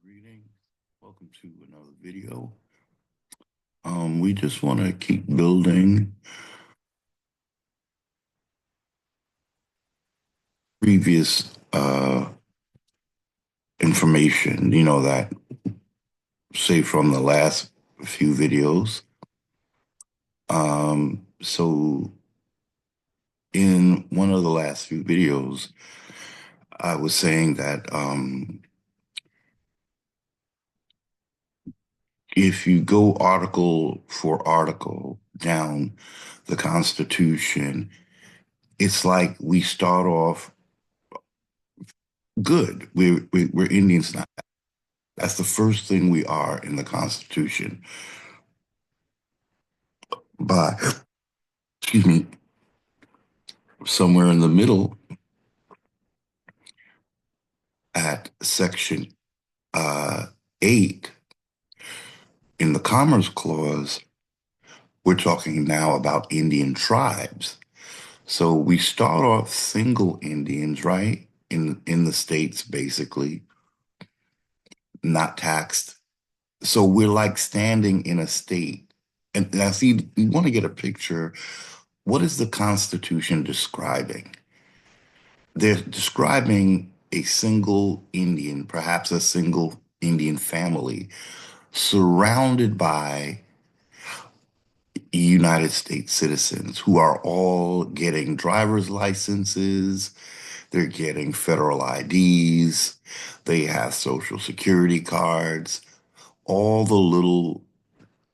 Greetings. Welcome to another video. We just want to keep building previous information, that say from the last few videos. So in one of the last few videos, I was saying that if you go article for article down the Constitution, it's like we start off good. We're Indians now. That's the first thing we are in the Constitution. But, excuse me, somewhere in the middle at section 8 in the Commerce Clause, we're talking now about Indian tribes. So we start off single Indians, right? In the states, basically, not taxed. So we're like standing in a state. And now, see, you want to get a picture. What is the Constitution describing? They're describing a single Indian, perhaps a single Indian family, surrounded by United States citizens who are all getting driver's licenses, they're getting federal IDs, they have social security cards, all the little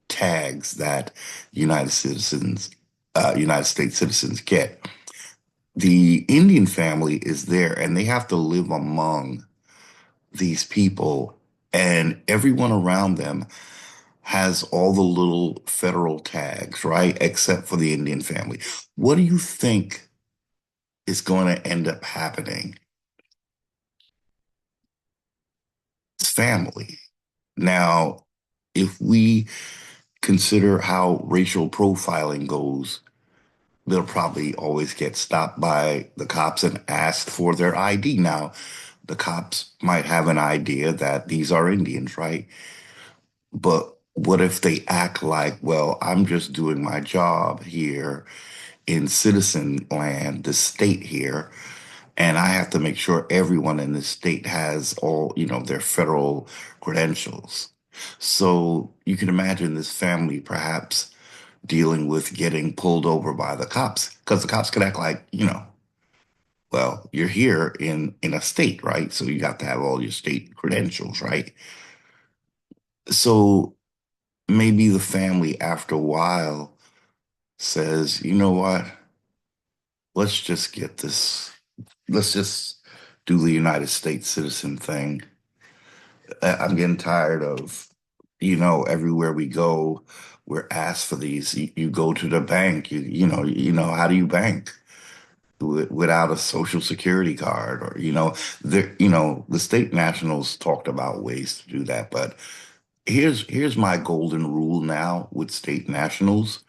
tags that United States citizens get. The Indian family is there and they have to live among these people, and everyone around them has all the little federal tags, right? Except for the Indian family. What do you think is going to end up happening? It's family. Now, if we consider how racial profiling goes, they'll probably always get stopped by the cops and asked for their ID. Now, the cops might have an idea that these are Indians, right? But what if they act like, well, I'm just doing my job here in citizen land, the state here, and I have to make sure everyone in the state has all, their federal credentials. So you can imagine this family perhaps dealing with getting pulled over by the cops because the cops could act like, well, you're here in a state, right? So you got to have all your state credentials, right? So maybe the family after a while says, you know what? Let's just get this. Let's just do the United States citizen thing. I'm getting tired of, everywhere we go, we're asked for these. You go to the bank, how do you bank? Without a social security card, or the state nationals talked about ways to do that, but here's my golden rule now with state nationals.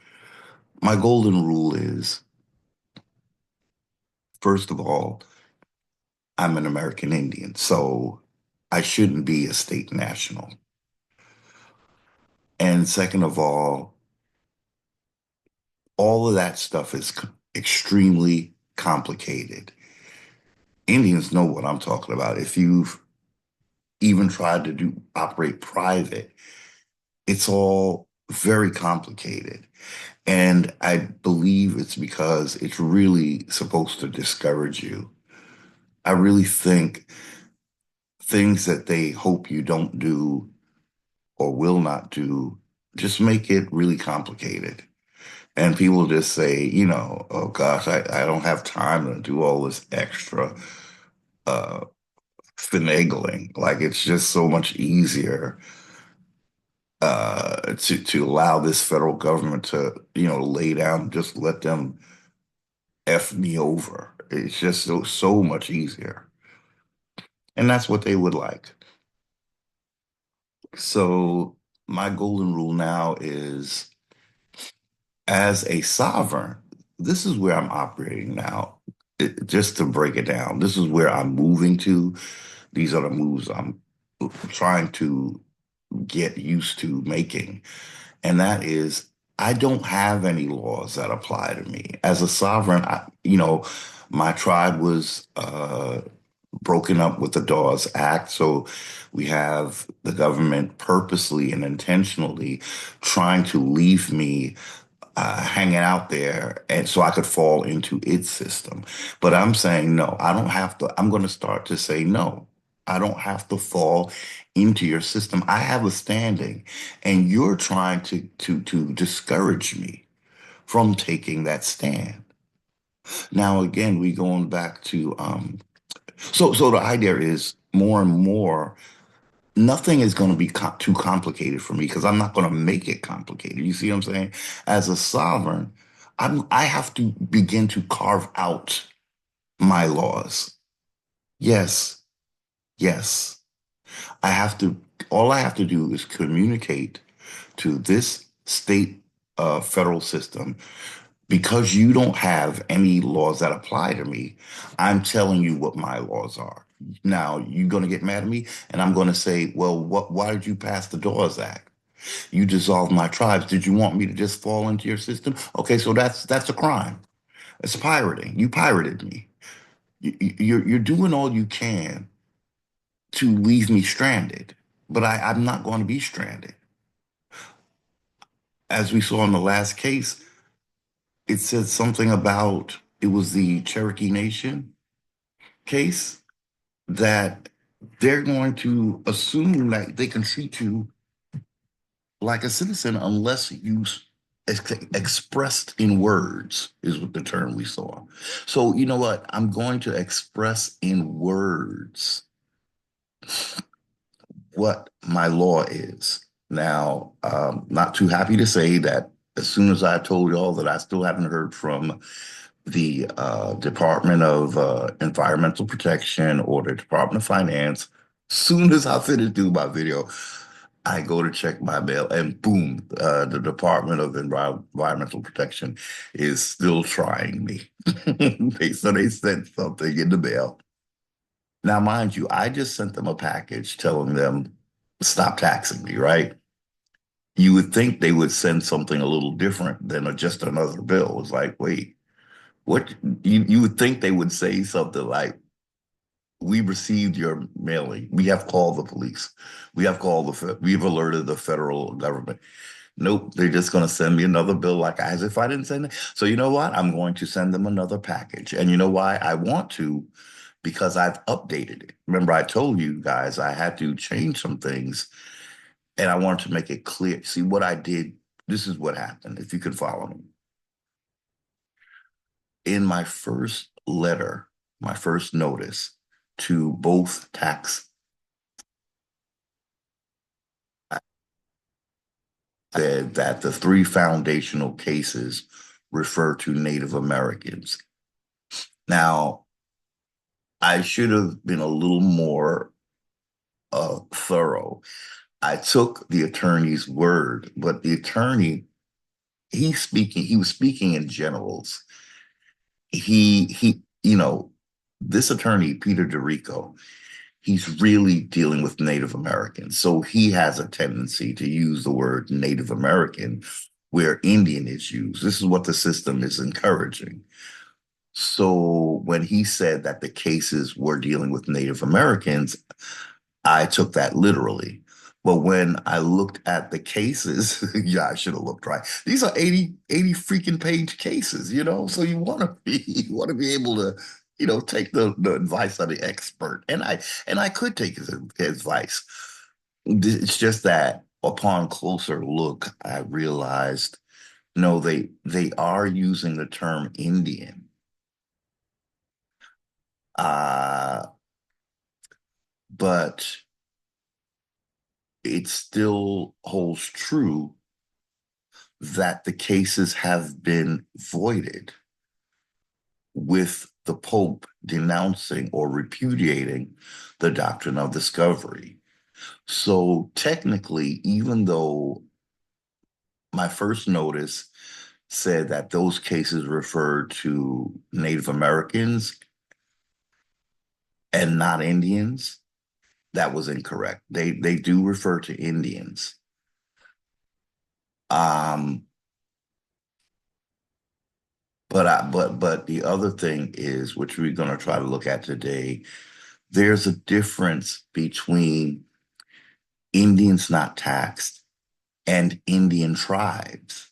My golden rule is, first of all, I'm an American Indian, so I shouldn't be a state national. And second of all of that stuff is extremely complicated. Indians know what I'm talking about. If you've even tried to operate private, it's all very complicated. And I believe it's because it's really supposed to discourage you. I really think things that they hope you don't do or will not do just make it really complicated. And people just say, oh gosh, I don't have time to do all this extra uh, finagling. Like it's just so much easier to allow this federal government to, lay down, just let them F me over. It's just so much easier. And that's what they would like. So my golden rule now is, as a sovereign, this is where I'm operating now. Just to break it down, this is where I'm moving to. These are the moves I'm trying to get used to making, and that is I don't have any laws that apply to me. As a sovereign, my tribe was broken up with the Dawes Act. So we have the government purposely and intentionally trying to leave me hanging out there and so I could fall into its system. But I'm saying no, I don't have to. I'm going to start to say no. I don't have to fall into your system. I have a standing, and you're trying to discourage me from taking that stand. Now, again, we going back to so the idea is more and more. Nothing is going to be too complicated for me because I'm not going to make it complicated. You see what I'm saying? As a sovereign, I have to begin to carve out my laws. Yes, yes. I have to. All I have to do is communicate to this state federal system because you don't have any laws that apply to me. I'm telling you what my laws are. Now you're going to get mad at me, and I'm going to say, "Well, what? Why did you pass the Dawes Act? You dissolved my tribes. Did you want me to just fall into your system? Okay, so that's a crime. It's pirating. You pirated me. You're doing all you can to leave me stranded, but I'm not going to be stranded. As we saw in the last case, it said something about it was the Cherokee Nation case that they're going to assume that they can treat you like a citizen unless you expressed in words is what the term we saw. So you know what? I'm going to express in words what my law is. Now, not too happy to say that as soon as I told y'all that I still haven't heard from the Department of Environmental Protection or the Department of Finance. Soon as I finish doing my video, I go to check my mail, and boom, the Department of Environmental Protection is still trying me. So they sent something in the mail. Now, mind you, I just sent them a package telling them stop taxing me, right? You would think they would send something a little different than just another bill. It's like, wait, what you would think they would say something like, "We received your mailing. We have called the police. We've alerted the federal government." Nope, they're just going to send me another bill like as if I didn't send it. So you know what? I'm going to send them another package. And you know why I want to? Because I've updated it. Remember, I told you guys I had to change some things and I wanted to make it clear. See what I did. This is what happened, if you could follow me. In my first letter, my first notice to both tax, I said that the three foundational cases refer to Native Americans. Now, I should have been a little more thorough. I took the attorney's word, but the attorney, he was speaking in generals. This attorney, Peter DeRico, he's really dealing with Native Americans. So he has a tendency to use the word Native American where Indian is used. This is what the system is encouraging. So when he said that the cases were dealing with Native Americans, I took that literally. But when I looked at the cases, yeah, I should have looked right. These are 80 freaking page cases, So you want to be you want to be able to, take the advice of the expert. And I could take his advice. It's just that upon closer look, I realized no, they are using the term Indian. Uh, but it still holds true that the cases have been voided with the Pope denouncing or repudiating the doctrine of discovery. So technically, even though my first notice said that those cases referred to Native Americans and not Indians, that was incorrect. They do refer to Indians. Um, but the other thing is, which we're going to try to look at today, there's a difference between Indians not taxed and Indian tribes.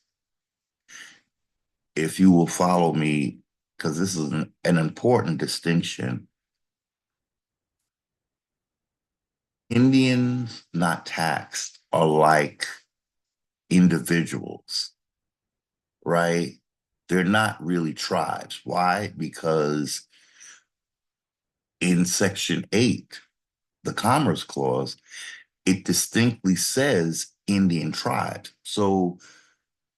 If you will follow me, because this is an important distinction. Indians not taxed are like individuals, right? They're not really tribes. Why? Because in Section 8, the Commerce Clause, it distinctly says Indian tribes. So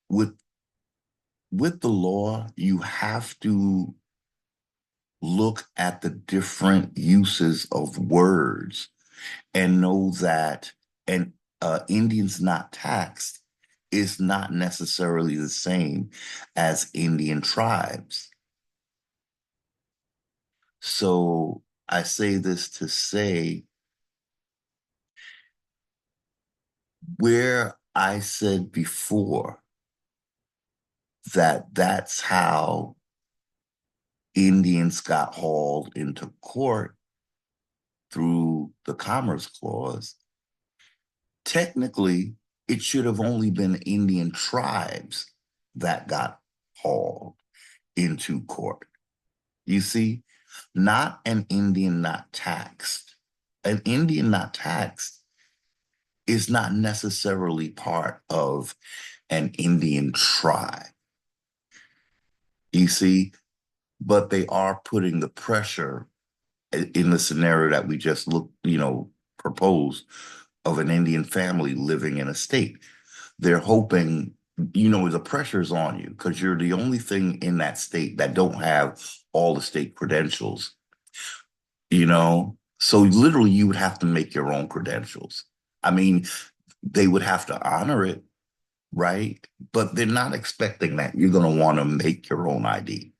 with the law, you have to look at the different uses of words and know that an Indians not taxed is not necessarily the same as Indian tribes. So I say this to say where I said before that that's how Indians got hauled into court through the Commerce Clause. Technically, it should have only been Indian tribes that got hauled into court. You see, not an Indian not taxed. An Indian not taxed is not necessarily part of an Indian tribe. You see, but they are putting the pressure in the scenario that we just proposed of an Indian family living in a state. They're hoping, the pressure's on you because you're the only thing in that state that don't have all the state credentials, you know? So literally you would have to make your own credentials. I mean, they would have to honor it, right? But they're not expecting that. You're going to want to make your own ID.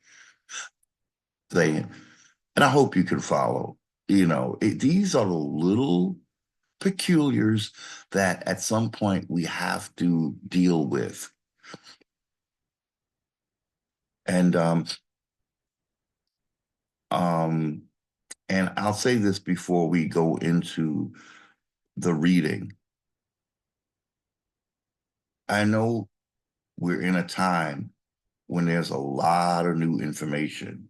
They, and I hope you can follow. These are the little peculiars that at some point we have to deal with. And um, and I'll say this before we go into the reading. I know we're in a time when there's a lot of new information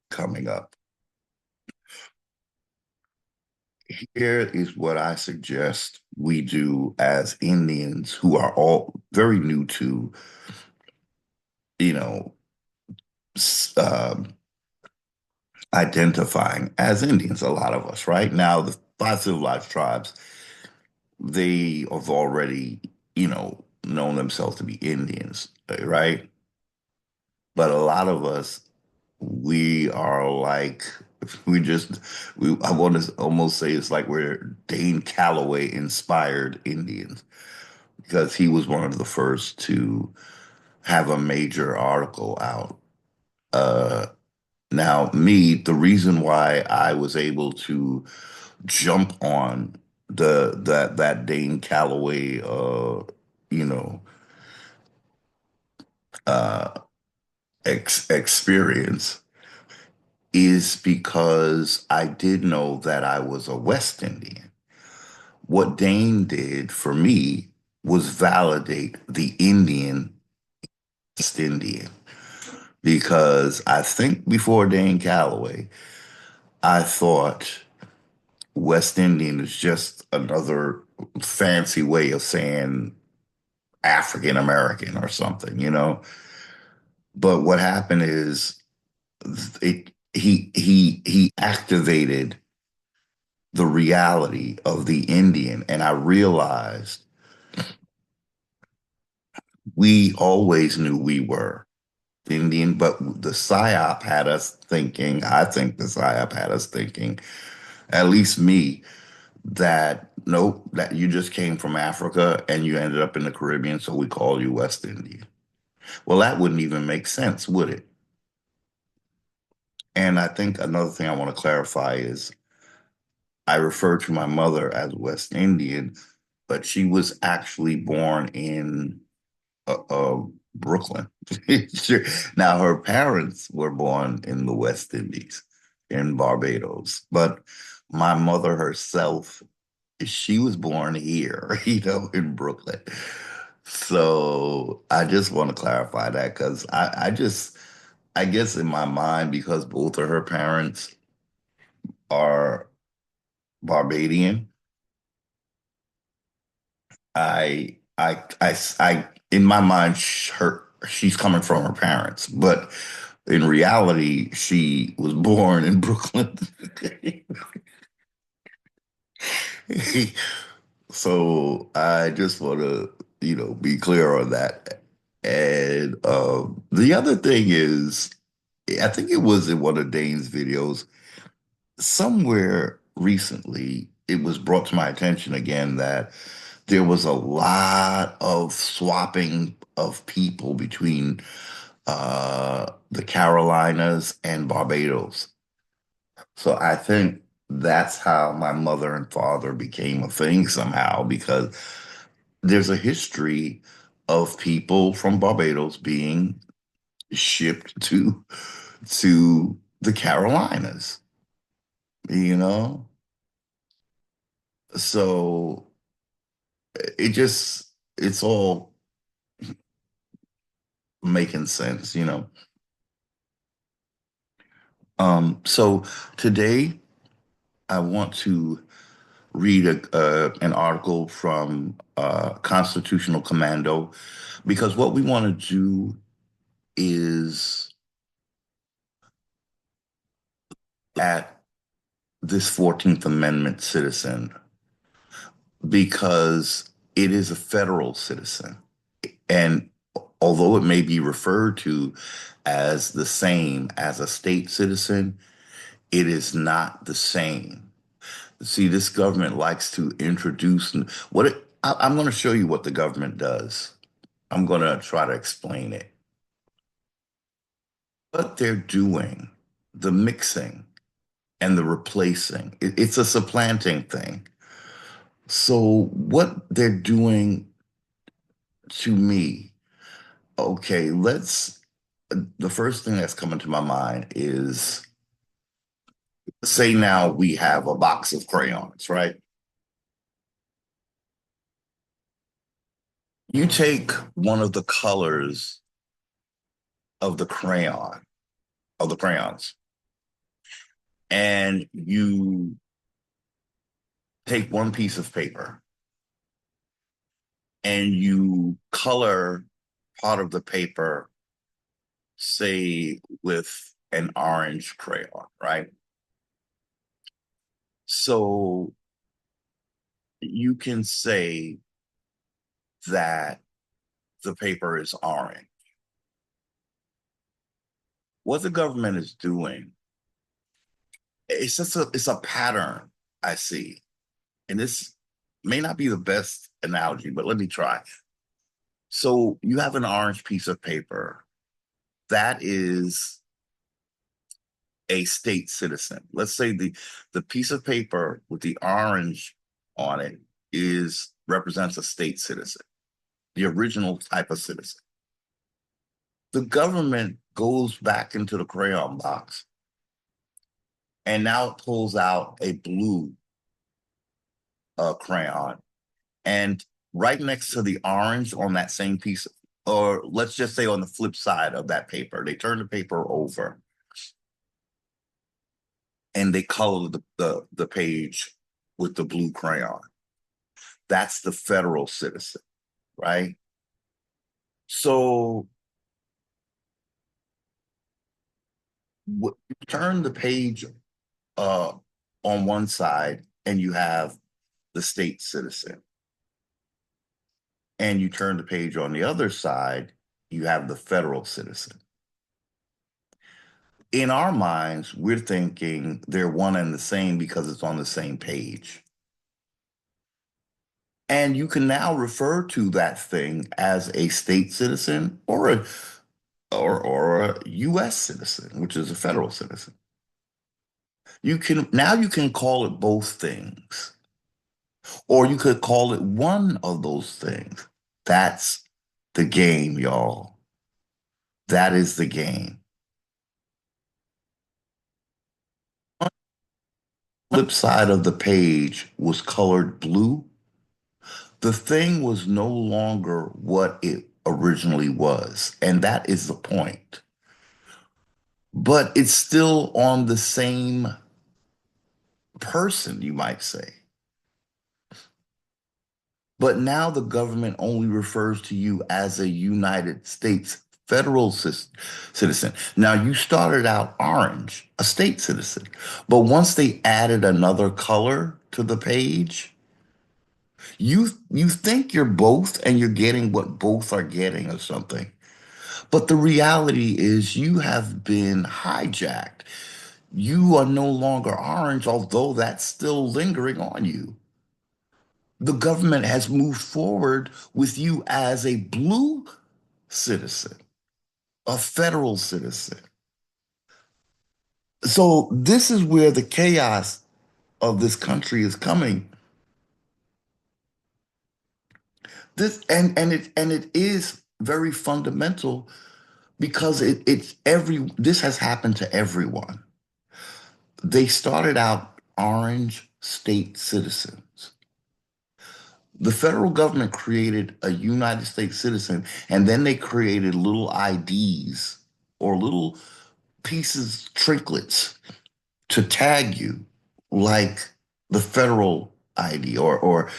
coming up. Here is what I suggest we do as Indians who are all very new to, you know, identifying as Indians, a lot of us, right? Now, the five civilized tribes, they have already, known themselves to be Indians, right? But a lot of us, we are like, we just, I want to almost say it's like we're Dane Calloway inspired Indians because he was one of the first to have a major article out. Uh, Now, me, the reason why I was able to jump on that Dane Calloway, you know, uh, experience is because I did know that I was a West Indian. What Dane did for me was validate the Indian West Indian because I think before Dane Calloway, I thought West Indian is just another fancy way of saying African American or something. But what happened is he activated the reality of the Indian, and I realized we always knew we were Indian, but the psyop had us thinking. I think the psyop had us thinking, at least me, that nope, that you just came from Africa and you ended up in the Caribbean, so we call you West Indian. Well, that wouldn't even make sense, would it? And I think another thing I want to clarify is I refer to my mother as West Indian, but she was actually born in Brooklyn. Sure. Now, her parents were born in the West Indies, in Barbados, but my mother herself, she was born here, in Brooklyn. So I just want to clarify that because I guess in my mind, because both of her parents are Barbadian, in my mind, she's coming from her parents, but in reality, she was born in Brooklyn. So I just want to, be clear on that. And the other thing is, I think it was in one of Dane's videos, somewhere recently, it was brought to my attention again that there was a lot of swapping of people between the Carolinas and Barbados. So I think that's how my mother and father became a thing somehow, because there's a history of people from Barbados being shipped to the Carolinas, you know? So it's all making sense. So today I want to read an article from Constitutional Commando, because what we want to do is at this 14th Amendment citizen, because it is a federal citizen. And although it may be referred to as the same as a state citizen, it is not the same. See, this government likes to introduce I'm going to show you what the government does. I'm going to try to explain it. What they're doing, the mixing and the replacing, it's a supplanting thing. So, what they're doing to me, okay, the first thing that's coming to my mind is, say now we have a box of crayons, right? You take one of the colors of the crayons, and you take one piece of paper and you color part of the paper, say with an orange crayon, right? So you can say that the paper is orange. What the government is doing, it's a pattern I see. And this may not be the best analogy, but let me try. So you have an orange piece of paper that is a state citizen. Let's say the piece of paper with the orange on it is represents a state citizen, the original type of citizen. The government goes back into the crayon box and now it pulls out a blue crayon, and right next to the orange on that same piece, or let's just say on the flip side of that paper, they turn the paper over and they color the page with the blue crayon. That's the federal citizen, right? So you turn the page uh, on one side and you have the state citizen, and you turn the page on the other side, you have the federal citizen. In our minds, we're thinking they're one and the same because it's on the same page. And you can now refer to that thing as a state citizen or a US citizen, which is a federal citizen. You can call it both things, or you could call it one of those things. That's the game, y'all. That is the game. Flip side of the page was colored blue. The thing was no longer what it originally was, and that is the point. But it's still on the same person, you might say. But now the government only refers to you as a United States federal citizen. Now, you started out orange, a state citizen, but once they added another color to the page, you think you're both and you're getting what both are getting or something. But the reality is you have been hijacked. You are no longer orange, although that's still lingering on you. The government has moved forward with you as a blue citizen, a federal citizen. So this is where the chaos of this country is coming. This and it is very fundamental because it's every this has happened to everyone. They started out orange state citizens. The federal government created a United States citizen, and then they created little IDs or little pieces, trinkets to tag you, like the federal ID or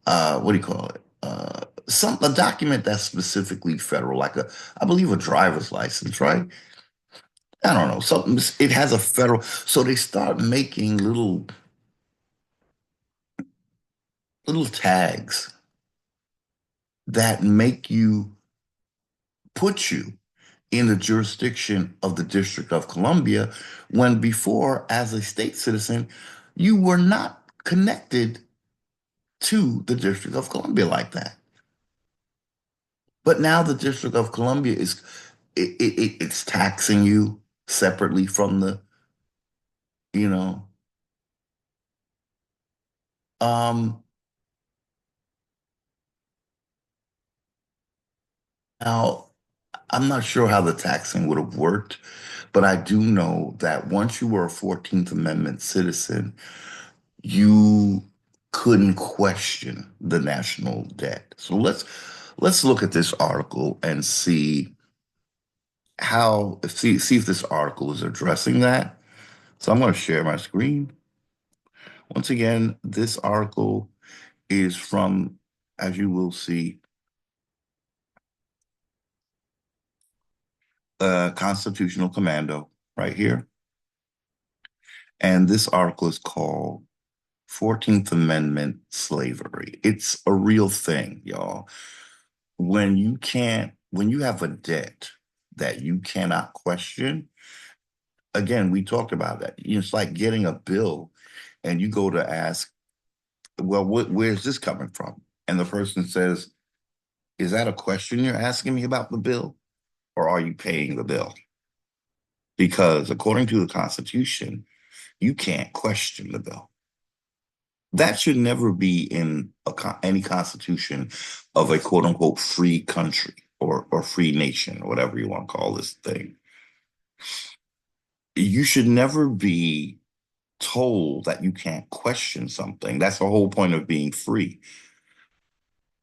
what do you call it? Some a document that's specifically federal, like I believe a driver's license, right? I don't know, something. It has a federal, so they start making little tags that make you put you in the jurisdiction of the District of Columbia, when before, as a state citizen, you were not connected to the District of Columbia like that. But now the District of Columbia it's taxing you separately from you know, um, now I'm not sure how the taxing would have worked, but I do know that once you were a 14th Amendment citizen, you couldn't question the national debt. So let's look at this article and see if this article is addressing that. So I'm going to share my screen. Once again, this article is from, as you will see, Constitutional Commando right here. And this article is called 14th Amendment Slavery. It's a real thing, y'all. When you have a debt that you cannot question, again, we talked about that. It's like getting a bill and you go to ask, well, where's this coming from? And the person says, is that a question you're asking me about the bill? Or are you paying the bill? Because according to the Constitution, you can't question the bill. That should never be in any constitution of a quote unquote free country or free nation or whatever you want to call this thing. You should never be told that you can't question something. That's the whole point of being free.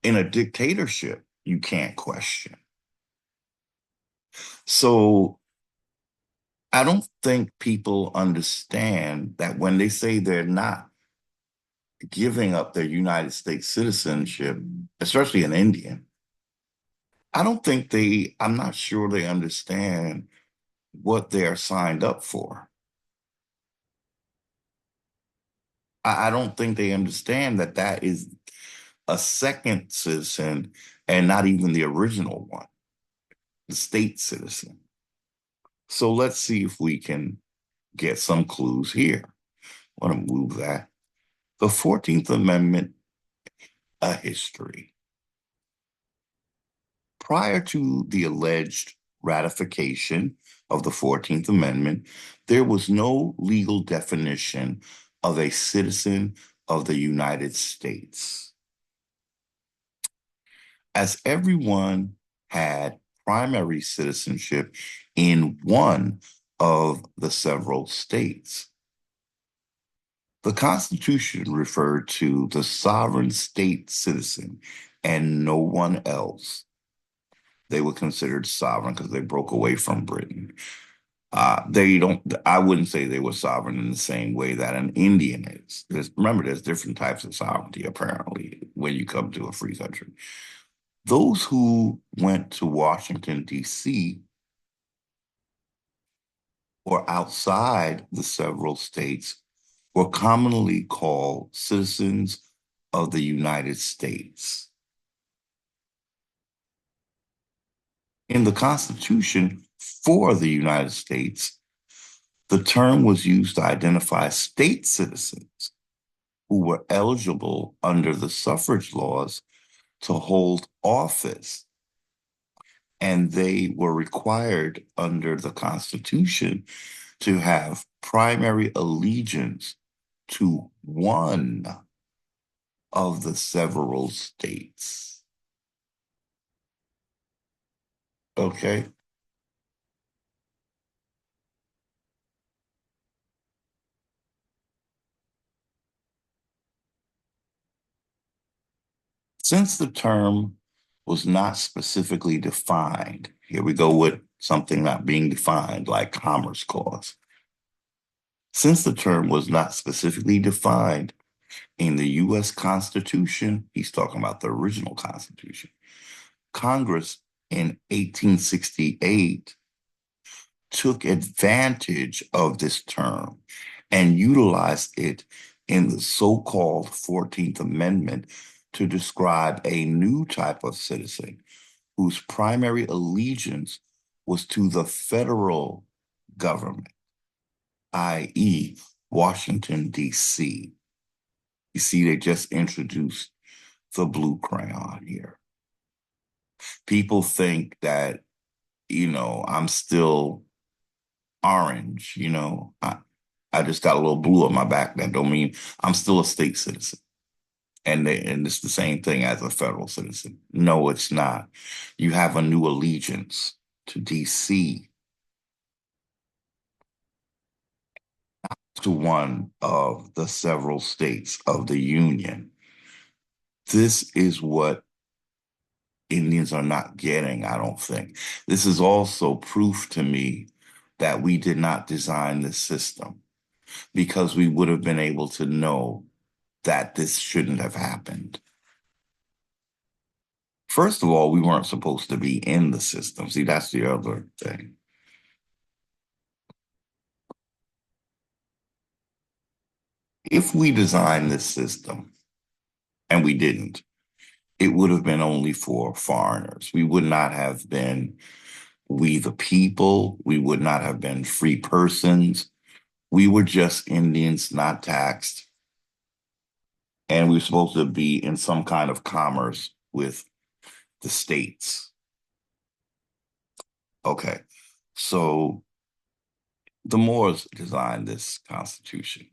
In a dictatorship, you can't question. So I don't think people understand that when they say they're not giving up their United States citizenship, especially an Indian, I'm not sure they understand what they're signed up for. I don't think they understand that that is a second citizen and not even the original one, the state citizen. So let's see if we can get some clues here. I want to move that. The 14th Amendment, a history. Prior to the alleged ratification of the 14th Amendment, there was no legal definition of a citizen of the United States, as everyone had primary citizenship in one of the several states. The Constitution referred to the sovereign state citizen and no one else. They were considered sovereign because they broke away from Britain. They don't, I wouldn't say they were sovereign in the same way that an Indian is. Remember, there's different types of sovereignty, apparently, when you come to a free country. Those who went to Washington, D.C., or outside the several states were commonly called citizens of the United States. In the Constitution for the United States, the term was used to identify state citizens who were eligible under the suffrage laws to hold office, and they were required under the Constitution to have primary allegiance to one of the several states. Okay. Since the term was not specifically defined, here we go with something not being defined, like Commerce Clause. Since the term was not specifically defined in the US Constitution, he's talking about the original Constitution, Congress in 1868 took advantage of this term and utilized it in the so-called 14th Amendment to describe a new type of citizen whose primary allegiance was to the federal government, i.e., Washington, D.C. You see, they just introduced the blue crayon here. People think that, I'm still orange, I just got a little blue on my back. That don't mean I'm still a state citizen. And it's the same thing as a federal citizen. No, it's not. You have a new allegiance to DC, to one of the several states of the Union. This is what Indians are not getting, I don't think. This is also proof to me that we did not design this system, because we would have been able to know that this shouldn't have happened. First of all, we weren't supposed to be in the system. See, that's the other thing. If we designed this system, and we didn't, it would have been only for foreigners. We would not have been we the people. We would not have been free persons. We were just Indians, not taxed. And we were supposed to be in some kind of commerce with the states. Okay. So the Moors designed this constitution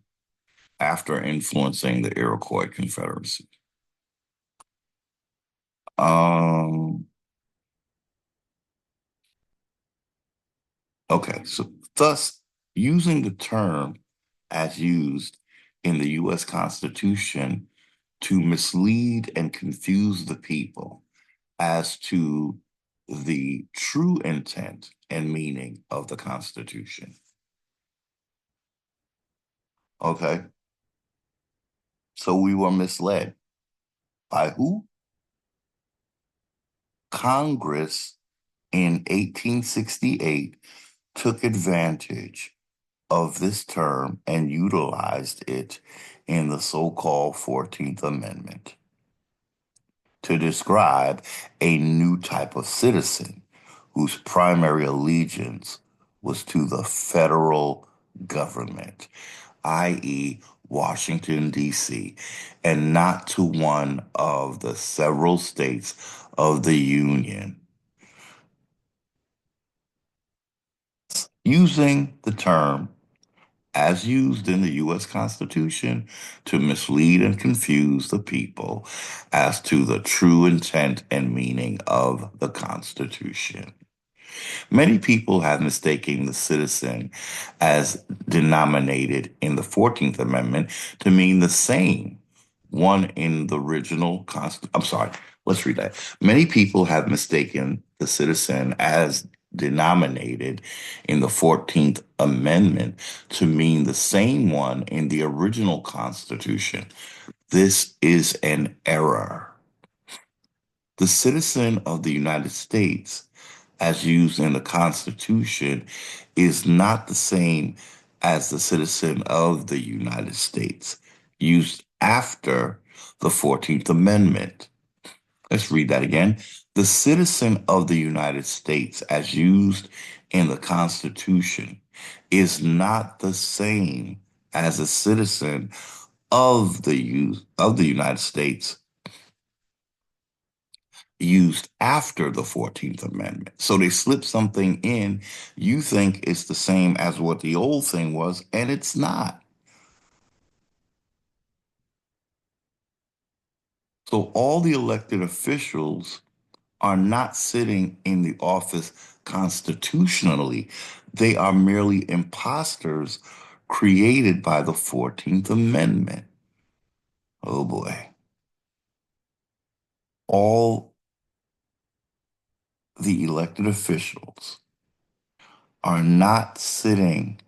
after influencing the Iroquois Confederacy. Um, okay, so thus, using the term as used in the US Constitution to mislead and confuse the people as to the true intent and meaning of the Constitution. Okay, so we were misled by who? Congress in 1868 took advantage of this term and utilized it in the so-called 14th Amendment to describe a new type of citizen whose primary allegiance was to the federal government, i.e., Washington, D.C., and not to one of the several states of the Union. using the term as used in the U.S. Constitution to mislead and confuse the people as to the true intent and meaning of the Constitution. Many people have mistaken the citizen as denominated in the 14th Amendment to mean the same one in the original Constitution. I'm sorry, let's read that. Many people have mistaken the citizen as denominated in the 14th Amendment to mean the same one in the original Constitution. This is an error. The citizen of the United States, as used in the Constitution, is not the same as the citizen of the United States, used after the 14th Amendment. Let's read that again. The citizen of the United States, as used in the Constitution, is not the same as a citizen of the United States used after the 14th Amendment. So they slip something in. You think it's the same as what the old thing was, and it's not. So all the elected officials are not sitting in the office constitutionally. They are merely imposters created by the 14th Amendment. Oh boy. All the elected officials are not sitting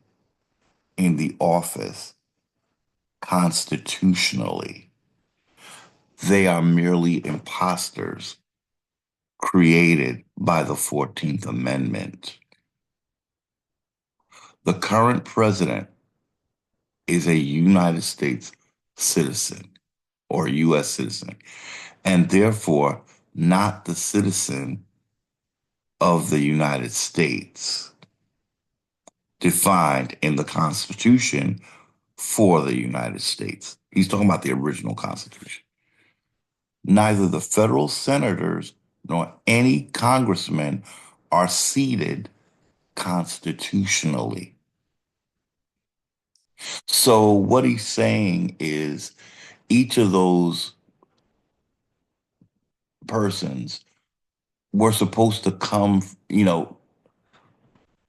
in the office constitutionally. They are merely imposters created by the 14th Amendment. The current president is a United States citizen or U.S. citizen, and therefore not the citizen of the United States defined in the Constitution for the United States. He's talking about the original Constitution. Neither the federal senators nor any congressmen are seated constitutionally. So, what he's saying is each of those persons were supposed to come,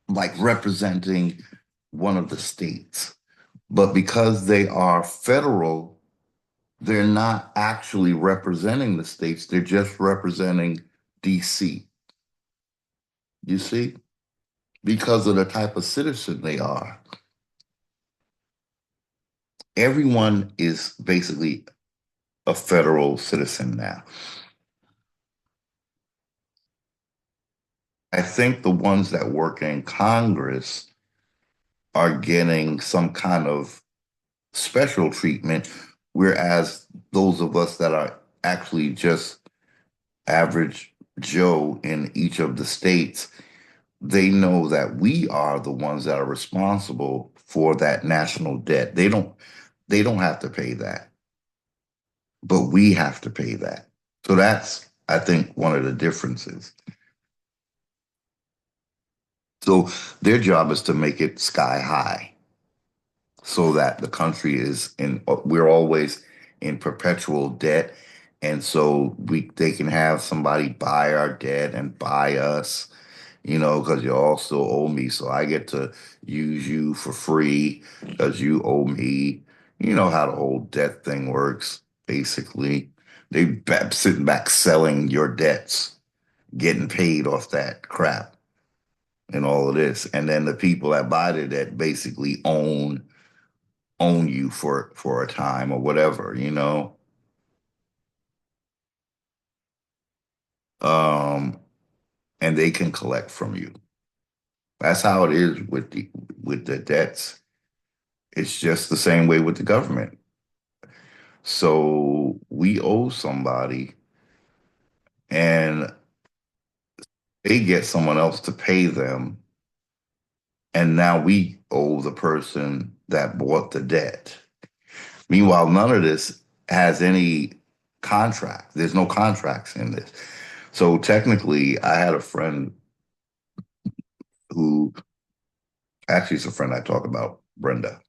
like representing one of the states. But because they are federal, they're not actually representing the states, they're just representing DC. You see? Because of the type of citizen they are. Everyone is basically a federal citizen now. I think the ones that work in Congress are getting some kind of special treatment, whereas those of us that are actually just average Joe in each of the states, they know that we are the ones that are responsible for that national debt. They don't have to pay that, but we have to pay that. So that's, I think, one of the differences. So their job is to make it sky high so that the country is we're always in perpetual debt. And so they can have somebody buy our debt and buy us, because you all still owe me. So I get to use you for free because you owe me. You know how the whole debt thing works, basically. Sitting back selling your debts, getting paid off that crap and all of this. And then the people that buy the debt basically own you for a time or whatever. Um, and they can collect from you. That's how it is with the debts. It's just the same way with the government. So we owe somebody and they get someone else to pay them. And now we owe the person that bought the debt. Meanwhile, none of this has any contract. There's no contracts in this. So technically, I had a friend who actually, it's a friend I talk about, Brenda,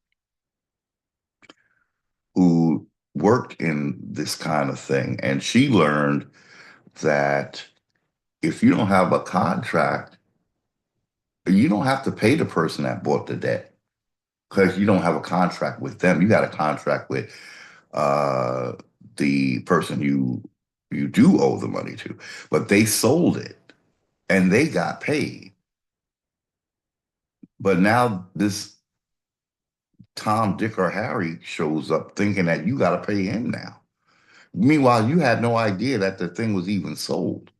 who worked in this kind of thing. And she learned that if you don't have a contract, you don't have to pay the person that bought the debt because you don't have a contract with them. You got a contract with uh, the person you do owe the money to, but they sold it and they got paid. But now this Tom, Dick, or Harry shows up thinking that you got to pay him now. Meanwhile, you had no idea that the thing was even sold,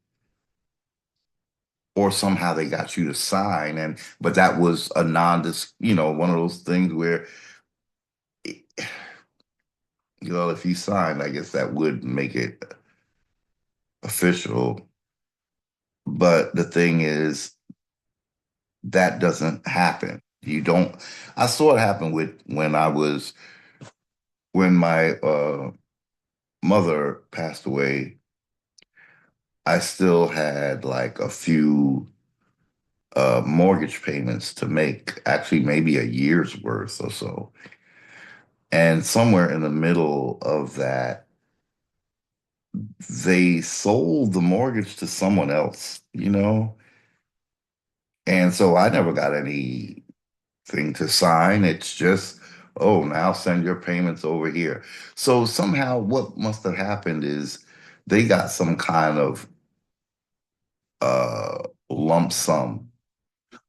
or somehow they got you to sign. And but that was a one of those things where, if you signed, I guess that would make it official. But the thing is, that doesn't happen. You don't. I saw it happen with when my mother passed away. I still had like a few mortgage payments to make, actually maybe a year's worth or so. And somewhere in the middle of that, they sold the mortgage to someone else. And so I never got anything to sign. It's just, oh, now send your payments over here. So somehow what must have happened is they got some kind of lump sum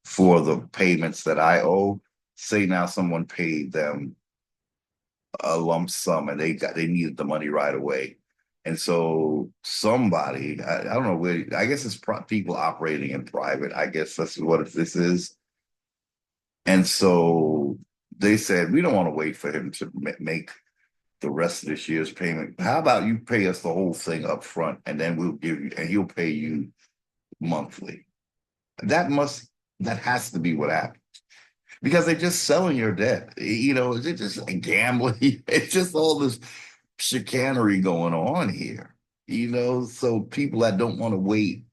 for the payments that I owe. Say now someone paid them a lump sum and they needed the money right away. And so somebody, I don't know where, I guess it's people operating in private. I guess that's what this is. And so they said, we don't want to wait for him to make the rest of this year's payment. How about you pay us the whole thing up front and then we'll give you, and he'll pay you monthly. That must, that has to be what happened because they're just selling your debt. Is it just gambling? It's just all this chicanery going on here. So people that don't want to wait,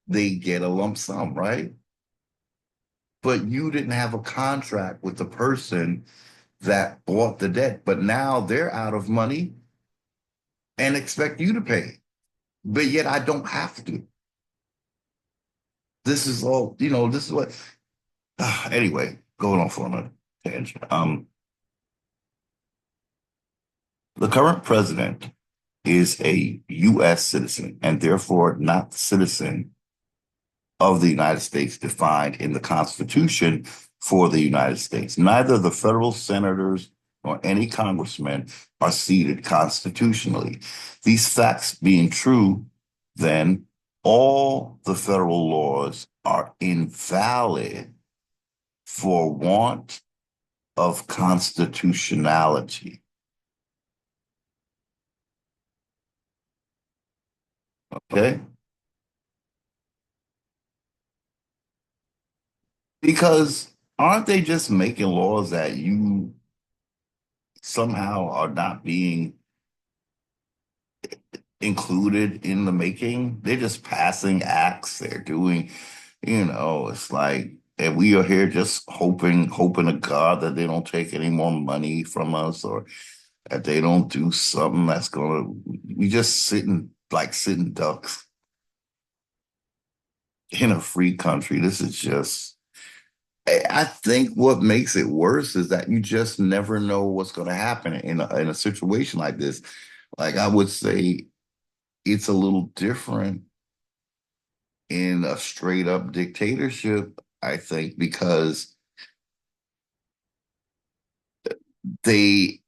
they get a lump sum, right? But you didn't have a contract with the person that bought the debt, but now they're out of money and expect you to pay. But yet I don't have to. This is all, this is what, anyway, going off on a tangent. The current president is a U.S. citizen and therefore not the citizen of the United States defined in the Constitution for the United States. Neither the federal senators nor any congressmen are seated constitutionally. These facts being true, then all the federal laws are invalid for want of constitutionality. Okay? Because aren't they just making laws that you somehow are not being included in the making? They're just passing acts. They're doing, it's like, and we are here just hoping to God that they don't take any more money from us or that they don't do something that's we just sitting ducks in a free country. This is just, I think what makes it worse is that you just never know what's going to happen in a situation like this. Like I would say it's a little different in a straight up dictatorship, I think, because they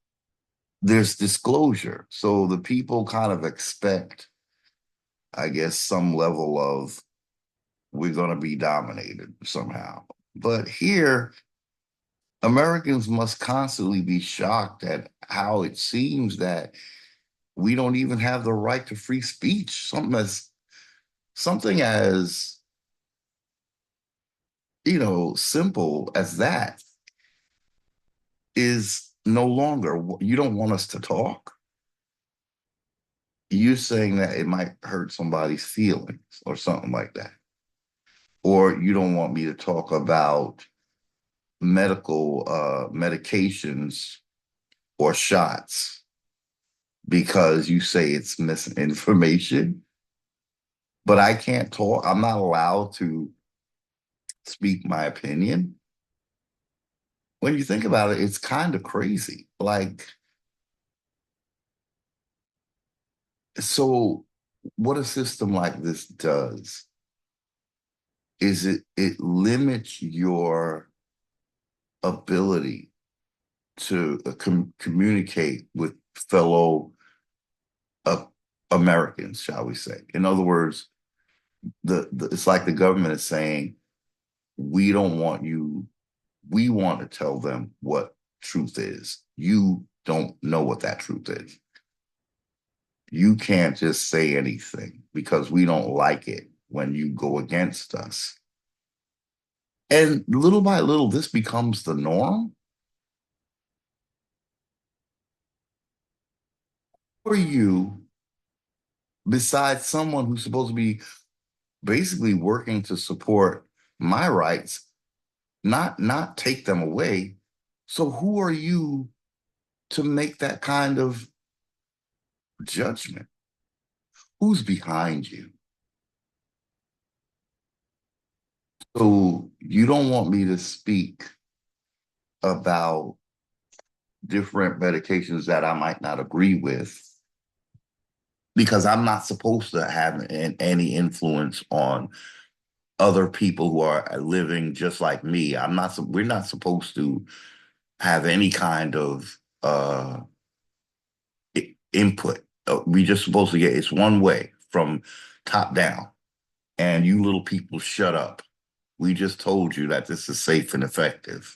there's disclosure. So the people kind of expect, I guess, some level of we're going to be dominated somehow. But here, Americans must constantly be shocked at how it seems that we don't even have the right to free speech. Something as simple as that is no longer. You don't want us to talk. You're saying that it might hurt somebody's feelings or something like that. Or you don't want me to talk about medical medications or shots because you say it's misinformation, but I can't talk. I'm not allowed to speak my opinion. When you think about it, it's kind of crazy. Like, so what a system like this does is it limits your ability to communicate with fellow uh, Americans, shall we say. In other words, it's like the government is saying, we don't want you, we want to tell them what truth is. You don't know what that truth is. You can't just say anything because we don't like it when you go against us. And little by little, this becomes the norm. For you, besides someone who's supposed to be basically working to support my rights, not take them away. So who are you to make that kind of judgment? Who's behind you? So you don't want me to speak about different medications that I might not agree with because I'm not supposed to have any influence on other people who are living just like me. We're not supposed to have any kind of input. We just supposed to get it's one way from top down. And you little people shut up. We just told you that this is safe and effective.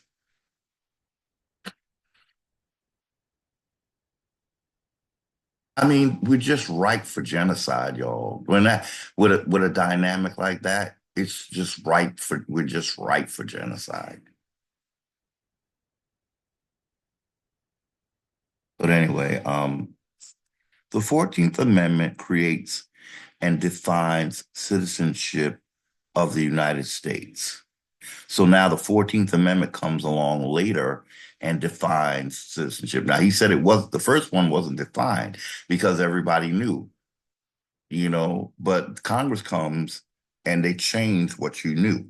I mean, we're just ripe for genocide, y'all. When that with a dynamic like that, it's just ripe for we're just ripe for genocide. But anyway, the 14th Amendment creates and defines citizenship of the United States. So now the 14th Amendment comes along later and defines citizenship. Now he said it was the first one wasn't defined because everybody knew, but Congress comes and they change what you knew.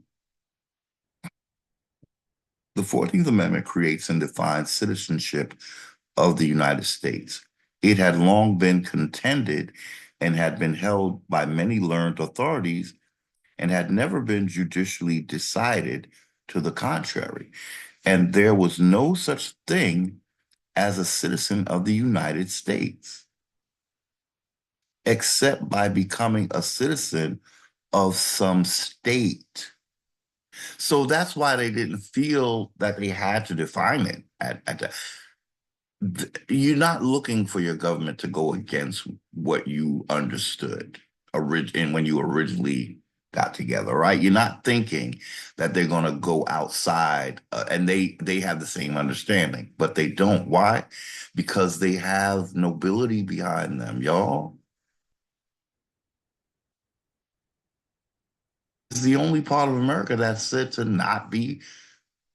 The 14th Amendment creates and defines citizenship of the United States. It had long been contended and had been held by many learned authorities and had never been judicially decided to the contrary. And there was no such thing as a citizen of the United States, except by becoming a citizen of some state. So that's why they didn't feel that they had to define it at the, you're not looking for your government to go against what you understood and when you originally got together, right? You're not thinking that they're going to go outside, and they have the same understanding, but they don't. Why? Because they have nobility behind them, y'all. It's the only part of America that's said to not be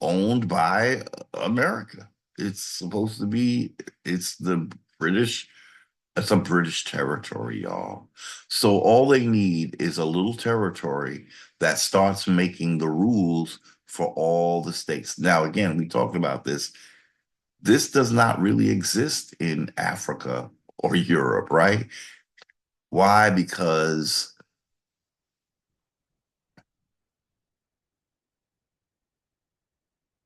owned by America. It's supposed to be, it's the British. That's a British territory, y'all. So all they need is a little territory that starts making the rules for all the states. Now, again, we talked about this. This does not really exist in Africa or Europe, right? Why? Because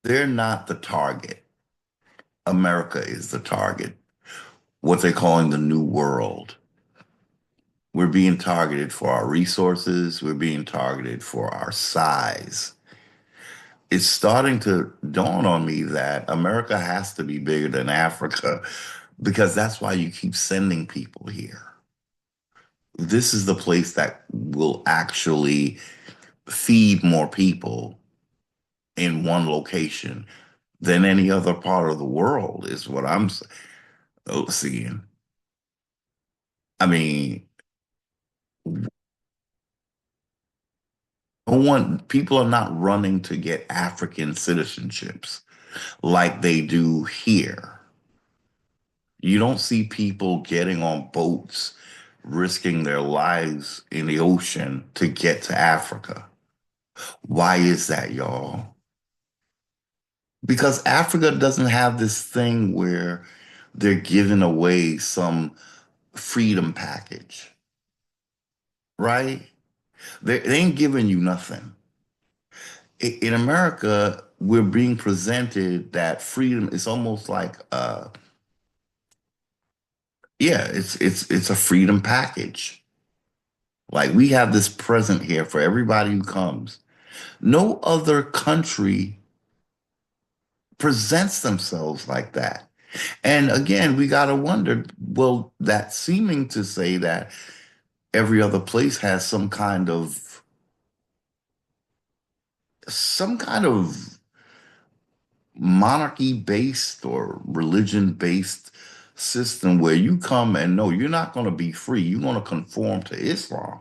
they're not the target. America is the target, what they're calling the New World. We're being targeted for our resources. We're being targeted for our size. It's starting to dawn on me that America has to be bigger than Africa because that's why you keep sending people here. This is the place that will actually feed more people in one location than any other part of the world, is what I'm seeing. I mean, No one, people are not running to get African citizenships like they do here. You don't see people getting on boats, risking their lives in the ocean to get to Africa. Why is that, y'all? Because Africa doesn't have this thing where they're giving away some freedom package, right? They ain't giving you nothing. In America, we're being presented that freedom is almost like yeah, it's a freedom package. Like we have this present here for everybody who comes. No other country presents themselves like that. And again, we got to wonder, well, that seeming to say that every other place has some kind of monarchy based or religion based system where you come and no, you're not going to be free. You're going to conform to Islam,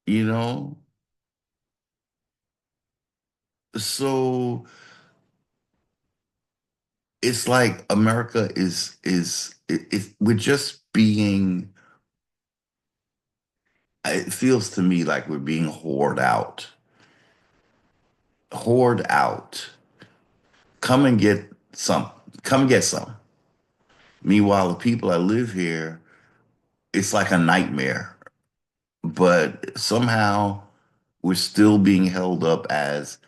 you know? So it's like America we're just being, it feels to me like we're being whored out. Come and get some, come and get some. Meanwhile, the people that live here, it's like a nightmare. But somehow we're still being held up as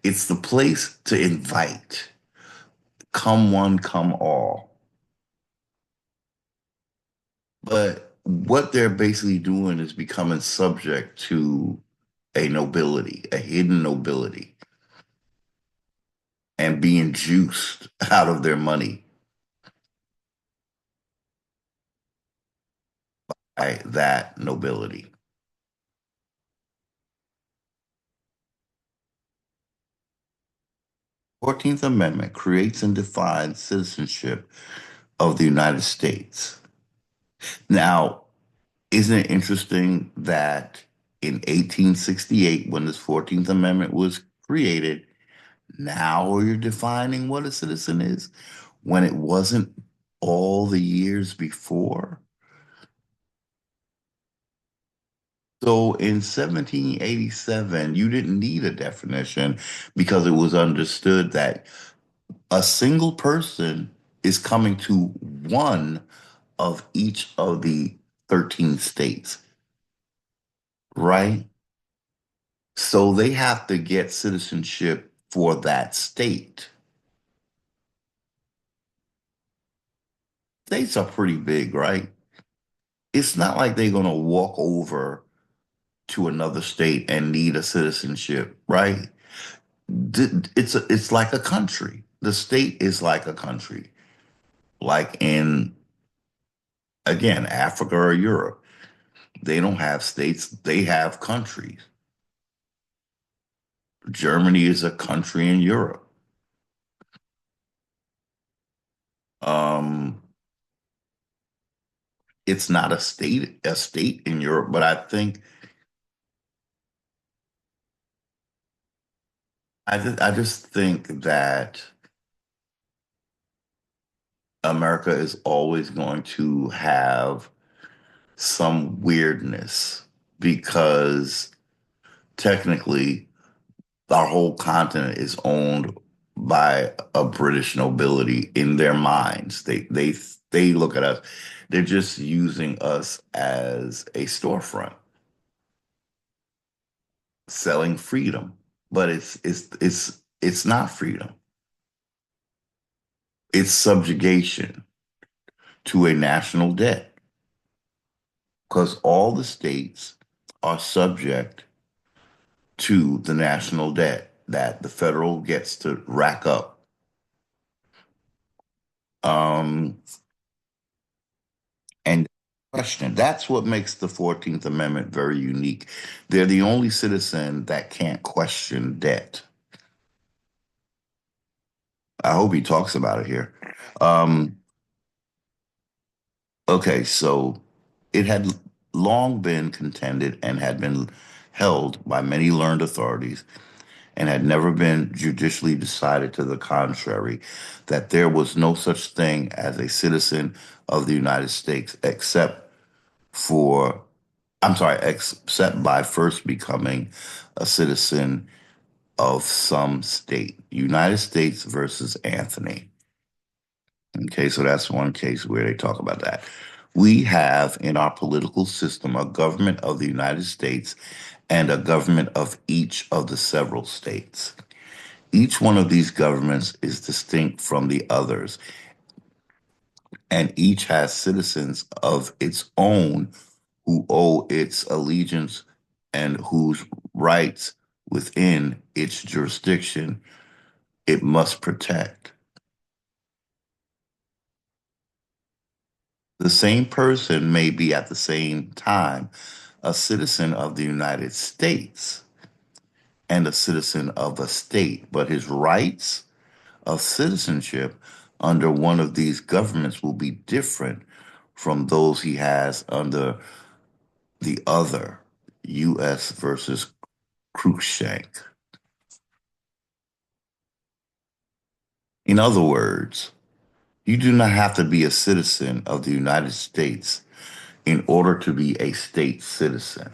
it's the place to invite. Come one, come all. But what they're basically doing is becoming subject to a nobility, a hidden nobility, and being juiced out of their money by that nobility. 14th Amendment creates and defines citizenship of the United States. Now, isn't it interesting that in 1868, when this 14th Amendment was created, now you're defining what a citizen is when it wasn't all the years before? So in 1787, you didn't need a definition because it was understood that a single person is coming to one of each of the 13 states, right? So they have to get citizenship for that state. States are pretty big, right? It's not like they're going to walk over to another state and need a citizenship, right? It's like a country. The state is like a country, like in again Africa or Europe. They don't have states; they have countries. Germany is a country in Europe. Um, it's not a state in Europe, but I just think that America is always going to have some weirdness because technically our whole continent is owned by a British nobility in their minds. They look at us, they're just using us as a storefront, selling freedom. But it's not freedom. It's subjugation to a national debt because all the states are subject to the national debt that the federal gets to rack up. Um, and question, that's what makes the 14th Amendment very unique. They're the only citizen that can't question debt. I hope he talks about it here. Um, okay, so it had long been contended and had been held by many learned authorities and had never been judicially decided to the contrary, that there was no such thing as a citizen of the United States for, except by first becoming a citizen of some state. United States versus Anthony. Okay, so that's one case where they talk about that. We have in our political system a government of the United States and a government of each of the several states. Each one of these governments is distinct from the others, and each has citizens of its own who owe its allegiance and whose rights within its jurisdiction it must protect. The same person may be at the same time a citizen of the United States and a citizen of a state, but his rights of citizenship under one of these governments will be different from those he has under the other, U.S. versus Cruikshank. In other words, you do not have to be a citizen of the United States in order to be a state citizen.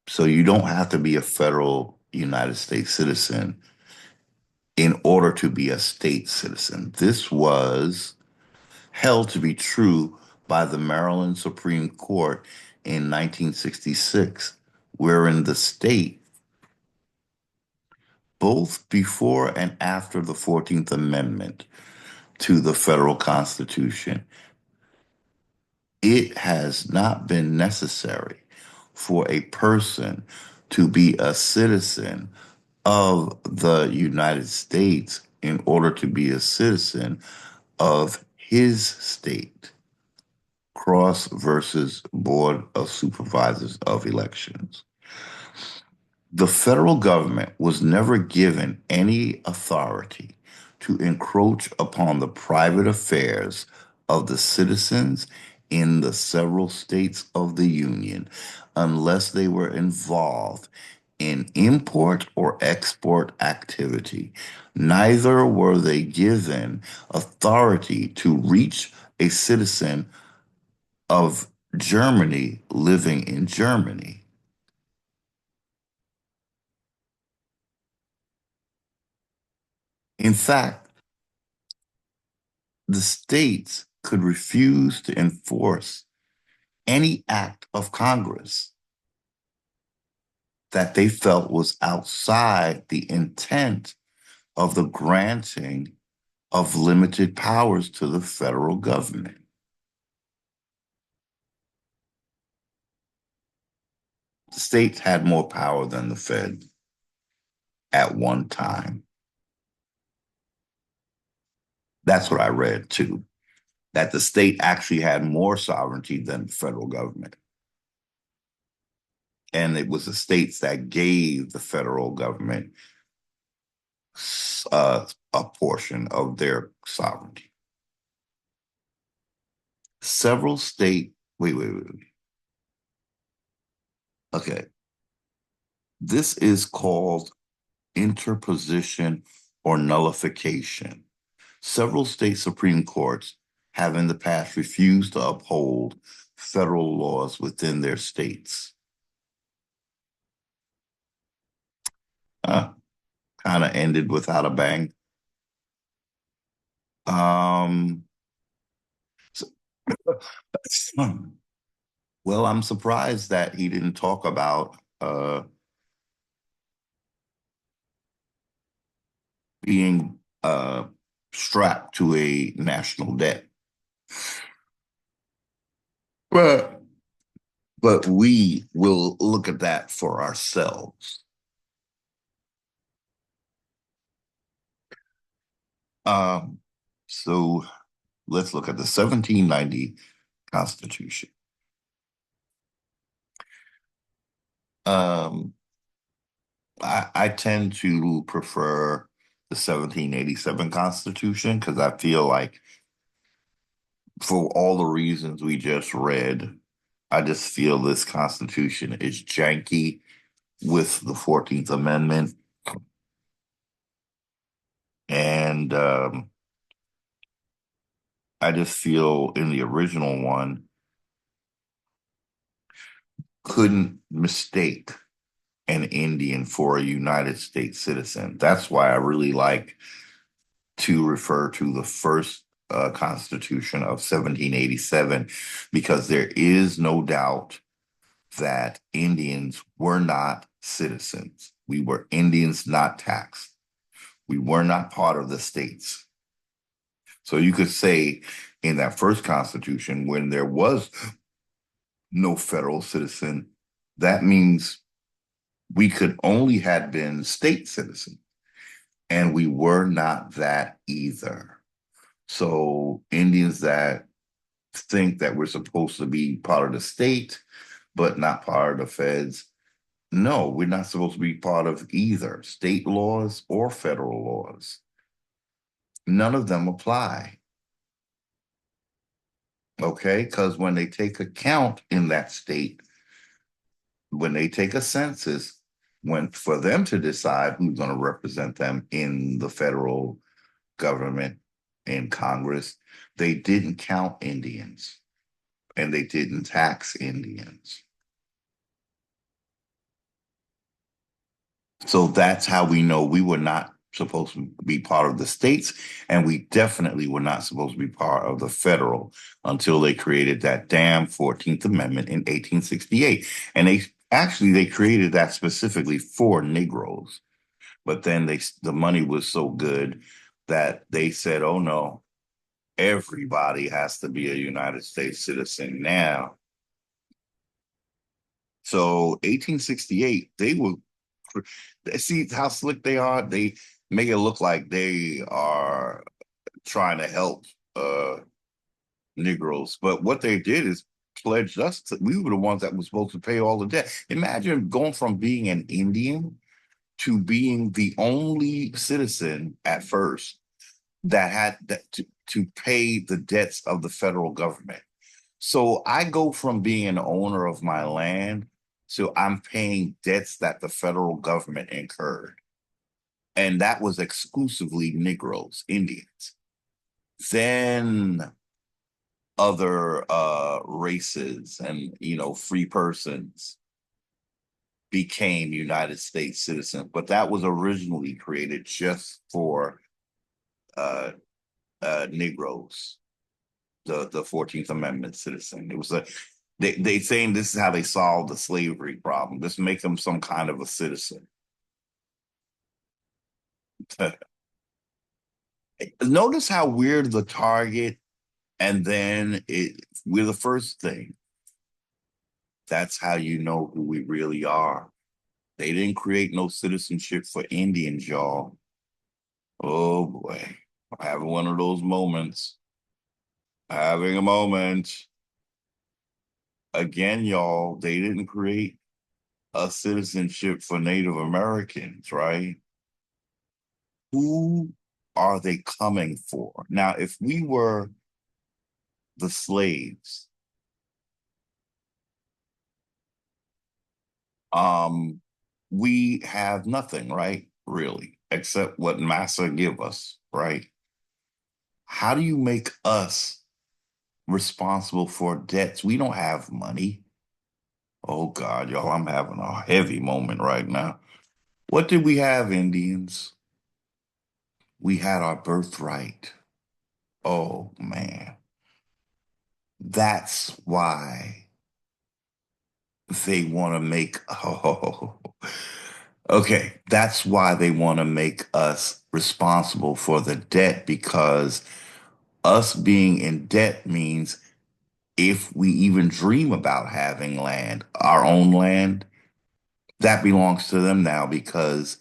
So you don't have to be a federal United States citizen in order to be a state citizen. This was held to be true by the Maryland Supreme Court in 1966, wherein the state, both before and after the 14th Amendment to the federal Constitution, it has not been necessary for a person to be a citizen of the United States in order to be a citizen of his state. Cross versus Board of Supervisors of Elections. The federal government was never given any authority to encroach upon the private affairs of the citizens in the several states of the Union unless they were involved in import or export activity. Neither were they given authority to reach a citizen of Germany living in Germany. In fact, the states could refuse to enforce any act of Congress that they felt was outside the intent of the granting of limited powers to the federal government. The states had more power than the Fed at one time. That's what I read too, that the state actually had more sovereignty than the federal government. And it was the states that gave the federal government a portion of their sovereignty. Several state, wait. Okay. This is called interposition or nullification. Several state Supreme Courts have in the past refused to uphold federal laws within their states. Kind of ended without a bang. So, well, I'm surprised that he didn't talk about being strapped to a national debt. But we will look at that for ourselves. So let's look at the 1790 Constitution. I tend to prefer the 1787 Constitution because I feel like, for all the reasons we just read, I just feel this Constitution is janky with the 14th Amendment. And I just feel in the original one, couldn't mistake an Indian for a United States citizen. That's why I really like to refer to the first Constitution of 1787, because there is no doubt that Indians were not citizens. We were Indians, not taxed. We were not part of the states. So you could say in that first Constitution, when there was no federal citizen, that means we could only have been state citizens, and we were not that either. So Indians that think that we're supposed to be part of the state, but not part of the feds, no, we're not supposed to be part of either state laws or federal laws. None of them apply. Okay, because when they take account in that state, when they take a census, when for them to decide who's going to represent them in the federal government, in Congress, they didn't count Indians and they didn't tax Indians. So that's how we know we were not supposed to be part of the states, and we definitely were not supposed to be part of the federal until they created that damn 14th Amendment in 1868. And they created that specifically for Negroes. But then the money was so good that they said, oh no, everybody has to be a United States citizen now. So 1868, they were, see how slick they are. They make it look like they are trying to help Negroes, but what they did is pledged us to, we were the ones that were supposed to pay all the debt. Imagine going from being an Indian to being the only citizen at first that had that to pay the debts of the federal government. So I go from being an owner of my land to I'm paying debts that the federal government incurred. And that was exclusively Negroes, Indians. Then other races and free persons became United States citizens, but that was originally created just for uh, Negroes, the 14th Amendment citizen. It was they saying this is how they solved the slavery problem. Just make them some kind of a citizen. Notice how weird the target, and then we're the first thing. That's how you know who we really are. They didn't create no citizenship for Indians, y'all. Oh boy, I'm having one of those moments. Having a moment. Again, y'all, they didn't create a citizenship for Native Americans, right? Who are they coming for? Now, if we were the slaves, um, we have nothing, right? Really, except what massa give us, right? How do you make us responsible for debts? We don't have money. Oh God, y'all, I'm having a heavy moment right now. What did we have, Indians? We had our birthright. Oh man. That's why they want to make, oh, okay. That's why they want to make us responsible for the debt, because us being in debt means if we even dream about having land, our own land, that belongs to them now because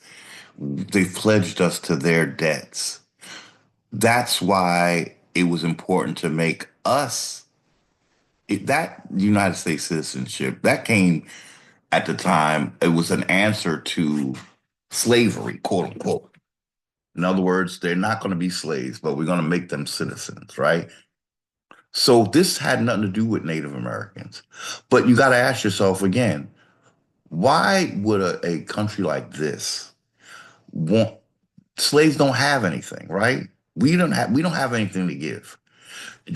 they've pledged us to their debts. That's why it was important to make us that United States citizenship that came at the time. It was an answer to slavery, quote unquote. In other words, they're not going to be slaves, but we're going to make them citizens, right? So this had nothing to do with Native Americans. But you got to ask yourself again, why would a country like this want slaves don't have anything, right? We don't have anything to give.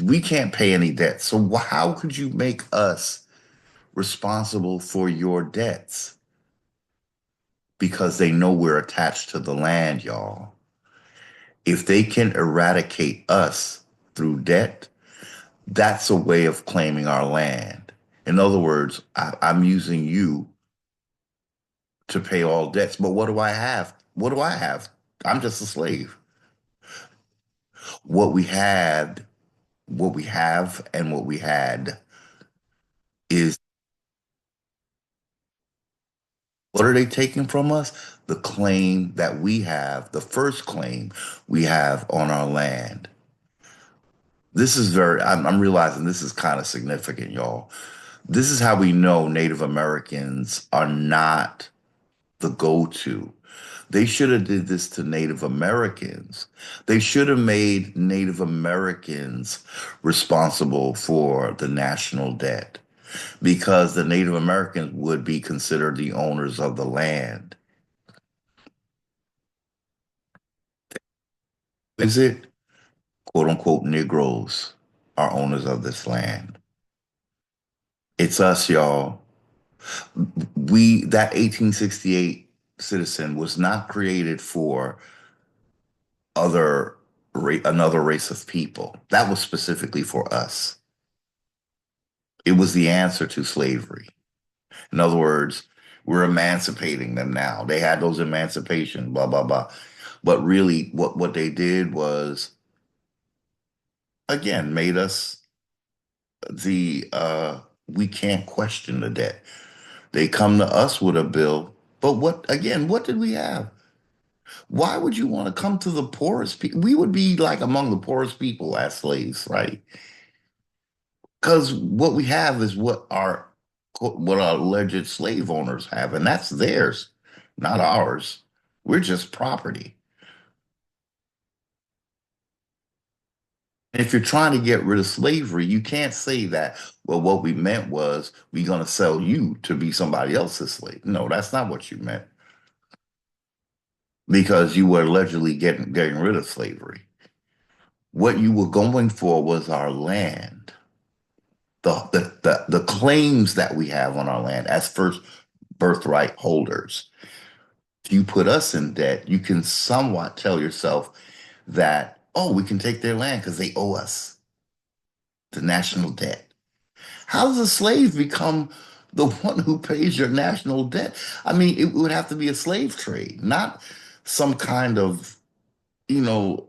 We can't pay any debt. So how could you make us responsible for your debts? Because they know we're attached to the land, y'all. If they can eradicate us through debt, that's a way of claiming our land. In other words, I'm using you to pay all debts. But what do I have? What do I have? I'm just a slave. What we had, what we have, and what we had is what are they taking from us? The claim that we have, the first claim we have on our land. This is I'm realizing this is kind of significant, y'all. This is how we know Native Americans are not the go-to. They should have did this to Native Americans. They should have made Native Americans responsible for the national debt because the Native Americans would be considered the owners of the land. Is it? Quote unquote Negroes are owners of this land. It's us, y'all. That 1868 citizen was not created for other another race of people. That was specifically for us. It was the answer to slavery. In other words, we're emancipating them now. They had those emancipation, blah, blah, blah. But really, what they did was, again, made us we can't question the debt. They come to us with a bill, but what did we have? Why would you want to come to the poorest people? We would be like among the poorest people as slaves, right? Because what we have is what our alleged slave owners have, and that's theirs, not ours. We're just property. And if you're trying to get rid of slavery, you can't say that, well, what we meant was we're going to sell you to be somebody else's slave. No, that's not what you meant because you were allegedly getting rid of slavery. What you were going for was our land, the claims that we have on our land as first birthright holders. If you put us in debt, you can somewhat tell yourself that, oh, we can take their land because they owe us the national debt. How does a slave become the one who pays your national debt? I mean, it would have to be a slave trade, not some kind of, you know,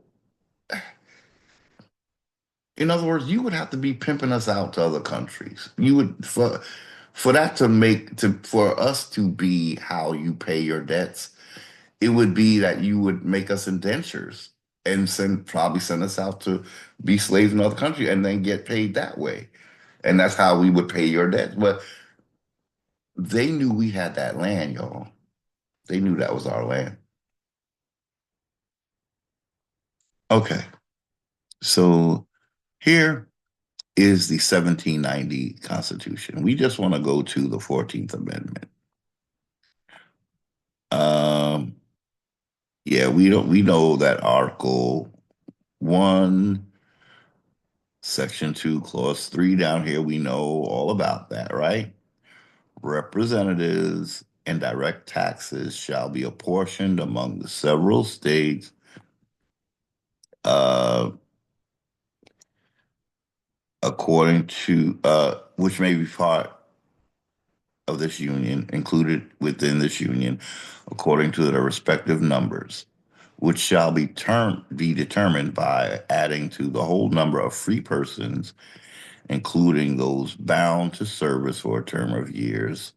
in other words, you would have to be pimping us out to other countries. You would for that to make to for us to be how you pay your debts, it would be that you would make us indentures and probably send us out to be slaves in other countries and then get paid that way. And that's how we would pay your debt. But they knew we had that land, y'all. They knew that was our land. Okay. So here is the 1790 Constitution. We just want to go to the 14th Amendment. Um, yeah, we know that Article 1, Section 2, Clause 3 down here, we know all about that, right? Representatives and direct taxes shall be apportioned among the several states, uh, according to which may be part of this union, included within this union, according to their respective numbers, which shall be determined by adding to the whole number of free persons, including those bound to service for a term of years,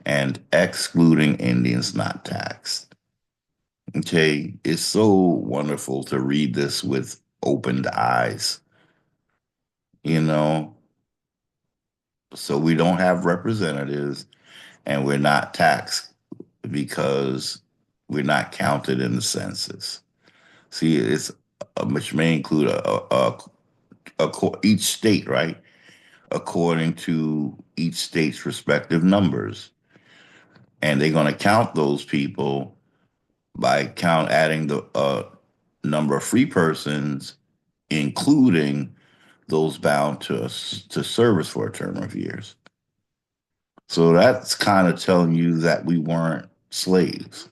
and excluding Indians not taxed. Okay, it's so wonderful to read this with opened eyes, you know. So we don't have representatives and we're not taxed because we're not counted in the census. See, which may include each state, right? According to each state's respective numbers. And they're going to count those people by adding the number of free persons, including those bound to service for a term of years. So that's kind of telling you that we weren't slaves.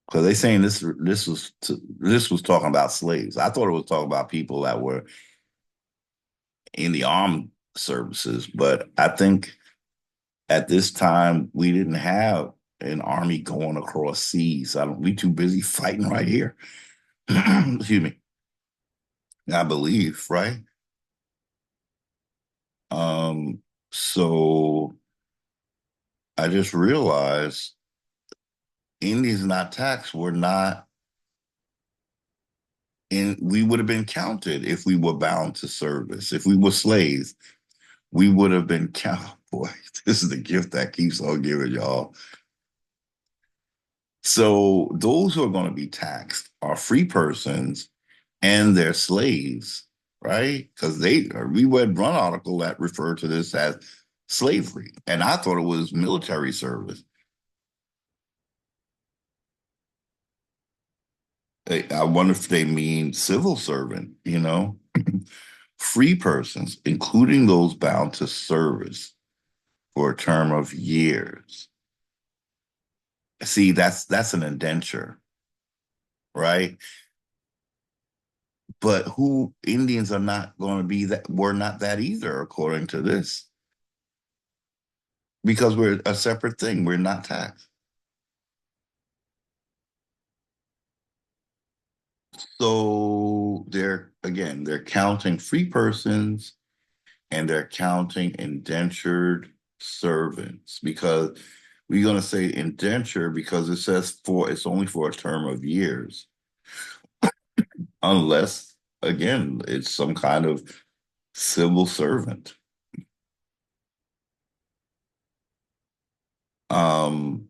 Because they saying this was talking about slaves. I thought it was talking about people that were in the armed services, but I think at this time we didn't have an army going across seas. We too busy fighting right here. Excuse me. I believe, right? Um, so I just realized Indians not taxed were not in, we would have been counted if we were bound to service. If we were slaves, we would have been counted. Boy, this is the gift that keeps on giving, y'all. So those who are going to be taxed are free persons and their slaves, right? Because we read one article that referred to this as slavery, and I thought it was military service. I wonder if they mean civil servant, free persons, including those bound to service for a term of years. See, that's an indenture, right? But who Indians are not going to be that were not that either, according to this, because we're a separate thing. We're not taxed. So they're counting free persons and they're counting indentured servants because we're going to say indenture because it says it's only for a term of years, unless again it's some kind of civil servant. Um,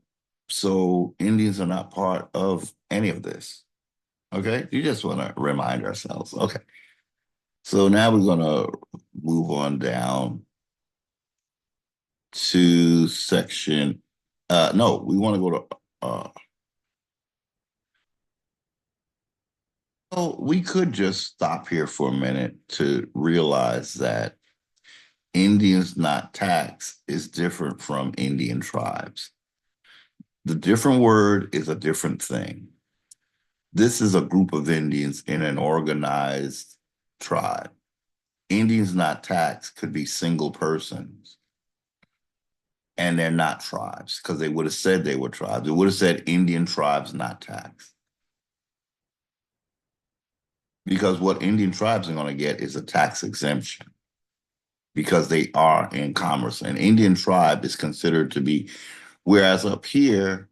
so Indians are not part of any of this. Okay, you just want to remind ourselves. Okay, so now we're going to move on down to section. No, we want to go to. Well, we could just stop here for a minute to realize that Indians not taxed is different from Indian tribes. The different word is a different thing. This is a group of Indians in an organized tribe. Indians not taxed could be single persons, and they're not tribes because they would have said they were tribes. They would have said Indian tribes not taxed. Because what Indian tribes are going to get is a tax exemption because they are in commerce. An Indian tribe is considered to be, whereas up here,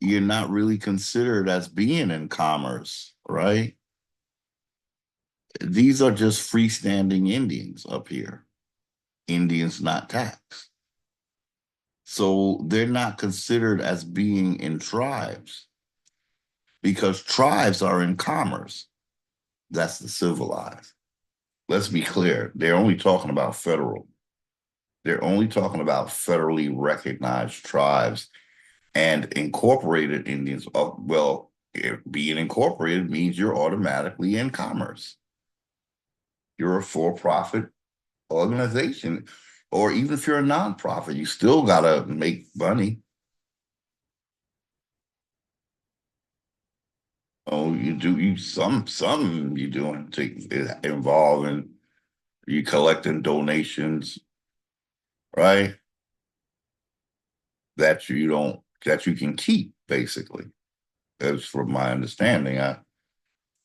you're not really considered as being in commerce, right? These are just freestanding Indians up here. Indians not taxed. So they're not considered as being in tribes because tribes are in commerce. That's the civilized. Let's be clear. They're only talking about federal. They're only talking about federally recognized tribes and incorporated Indians. Well, being incorporated means you're automatically in commerce. You're a for-profit organization, or even if you're a nonprofit, you still gotta make money. Oh, you do some you doing to involving you collecting donations, right? That you can keep basically. That's from my understanding.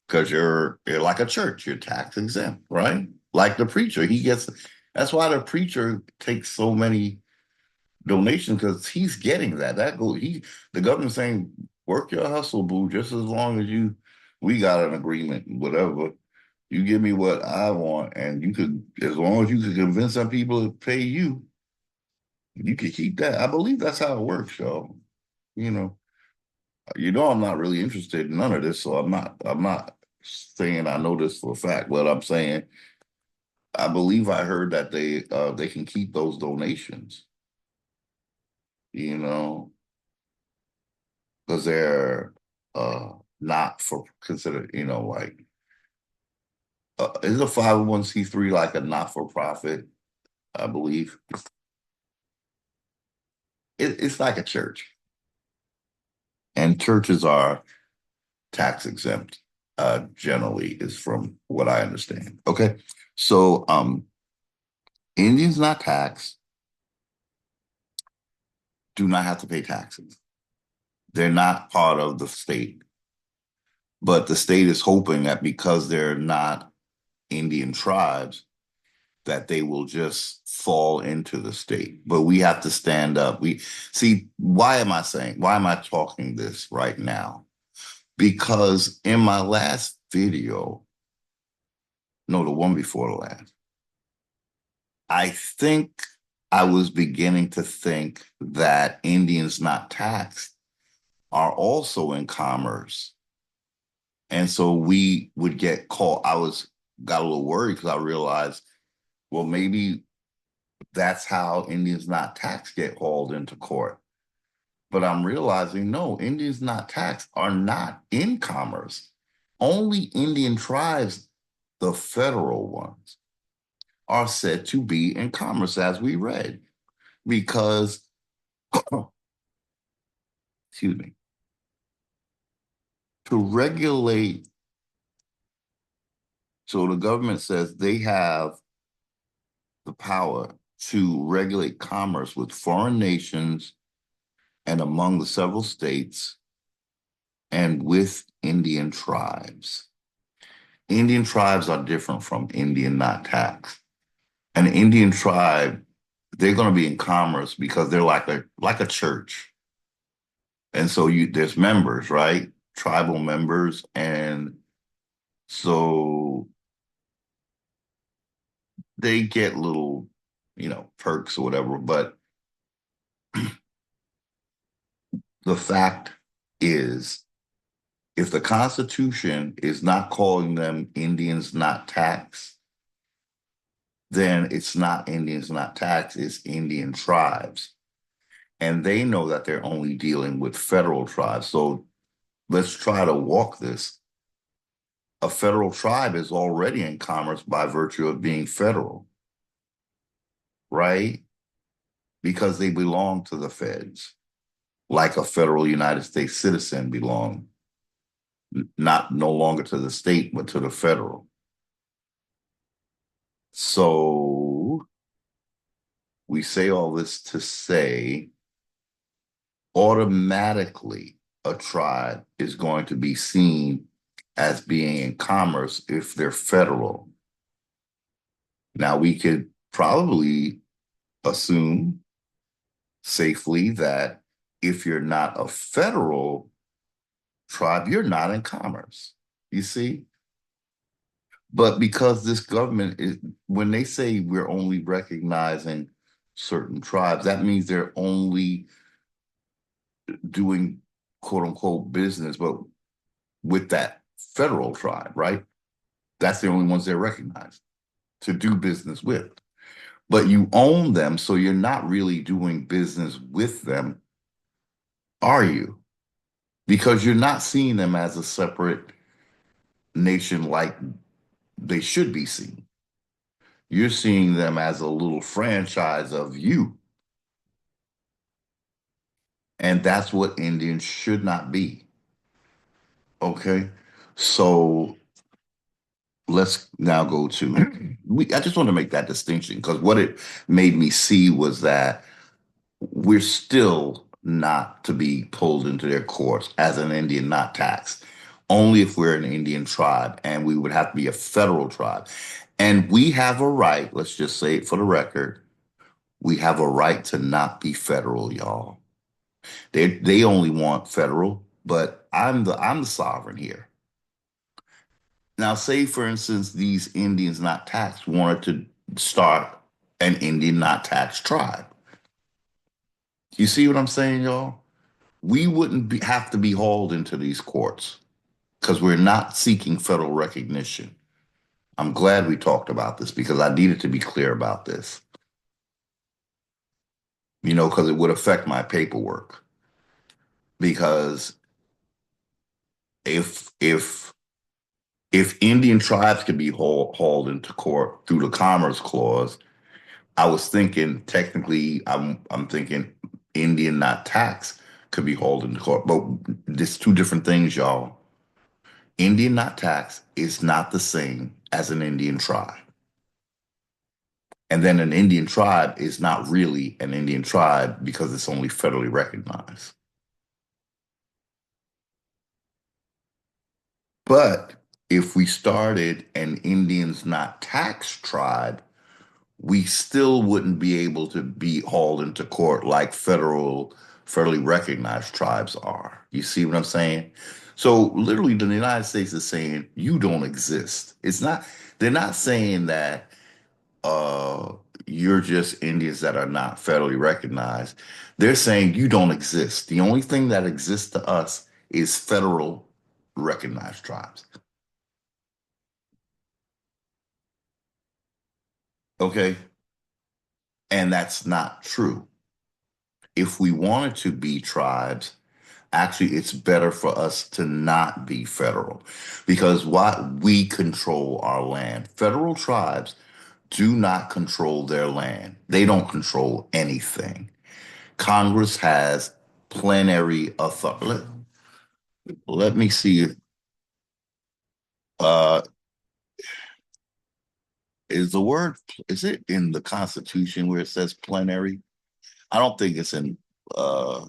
Because you're like a church, you're tax exempt, right? Like the preacher, he gets. That's why the preacher takes so many donations because he's getting that. The government saying, work your hustle, boo, just as long as we got an agreement, whatever. You give me what I want, and as long as you could convince some people to pay you, you could keep that. I believe that's how it works, y'all. You know, I'm not really interested in none of this, so I'm not. saying I know this for a fact, but I'm saying I believe I heard that they can keep those donations, you know, because they're not for considered, like is a 501(c)(3) like a not for profit, I believe. It's like a church, and churches are tax exempt, generally, is from what I understand. Okay. So Indians not taxed do not have to pay taxes. They're not part of the state. But the state is hoping that because they're not Indian tribes, that they will just fall into the state. But we have to stand up. We see, why am I talking this right now? Because in my last video, no, the one before the last, I think I was beginning to think that Indians not taxed are also in commerce. And so we would get caught. Got a little worried because I realized, well, maybe that's how Indians not taxed get hauled into court. But I'm realizing, no, Indians not taxed are not in commerce. Only Indian tribes, the federal ones, are said to be in commerce, as we read, because, excuse me, to regulate, so the government says they have the power to regulate commerce with foreign nations and among the several states and with Indian tribes. Indian tribes are different from Indian not taxed. An Indian tribe, they're going to be in commerce because they're like a church. And so there's members, right? Tribal members. And so they get little, perks or whatever. But the fact is, if the Constitution is not calling them Indians not taxed, then it's not Indians not taxed, it's Indian tribes. And they know that they're only dealing with federal tribes. So let's try to walk this. A federal tribe is already in commerce by virtue of being federal, right? Because they belong to the feds, like a federal United States citizen belong, not no longer to the state, but to the federal. So we say all this to say automatically a tribe is going to be seen as being in commerce if they're federal. Now, we could probably assume safely that if you're not a federal tribe, you're not in commerce, you see? But because this government is, when they say we're only recognizing certain tribes, that means they're only doing quote unquote business, but with that federal tribe, right? That's the only ones they're recognized to do business with. But you own them, so you're not really doing business with them, are you? Because you're not seeing them as a separate nation like they should be seen. You're seeing them as a little franchise of you. And that's what Indians should not be. Okay. So let's now go to I just want to make that distinction because what it made me see was that we're still not to be pulled into their courts as an Indian not taxed, only if we're an Indian tribe, and we would have to be a federal tribe. And we have a right, let's just say it for the record, we have a right to not be federal, y'all. They only want federal, but I'm the sovereign here. Now, say for instance, these Indians not taxed wanted to start an Indian not taxed tribe. You see what I'm saying, y'all? We wouldn't have to be hauled into these courts. because we're not seeking federal recognition. I'm glad we talked about this because I needed to be clear about this, because it would affect my paperwork. Because if if Indian tribes could be hauled into court through the Commerce Clause, I was thinking technically, I'm thinking Indian not tax could be hauled into court, but there's two different things, y'all. Indian not tax is not the same as an Indian tribe. And then an Indian tribe is not really an Indian tribe because it's only federally recognized. But if we started an Indians not tax tribe, we still wouldn't be able to be hauled into court like federally recognized tribes are. You see what I'm saying? So literally the United States is saying you don't exist. They're not saying that uh you're just Indians that are not federally recognized. They're saying you don't exist. The only thing that exists to us is federal recognized tribes. Okay? And that's not true. If we wanted to be tribes, actually it's better for us to not be federal because what we control our land. Federal tribes do not control their land. They don't control anything. Congress has plenary authority. Let me see. Uh, is the word is it in the Constitution where it says plenary? I don't think it's in. Uh,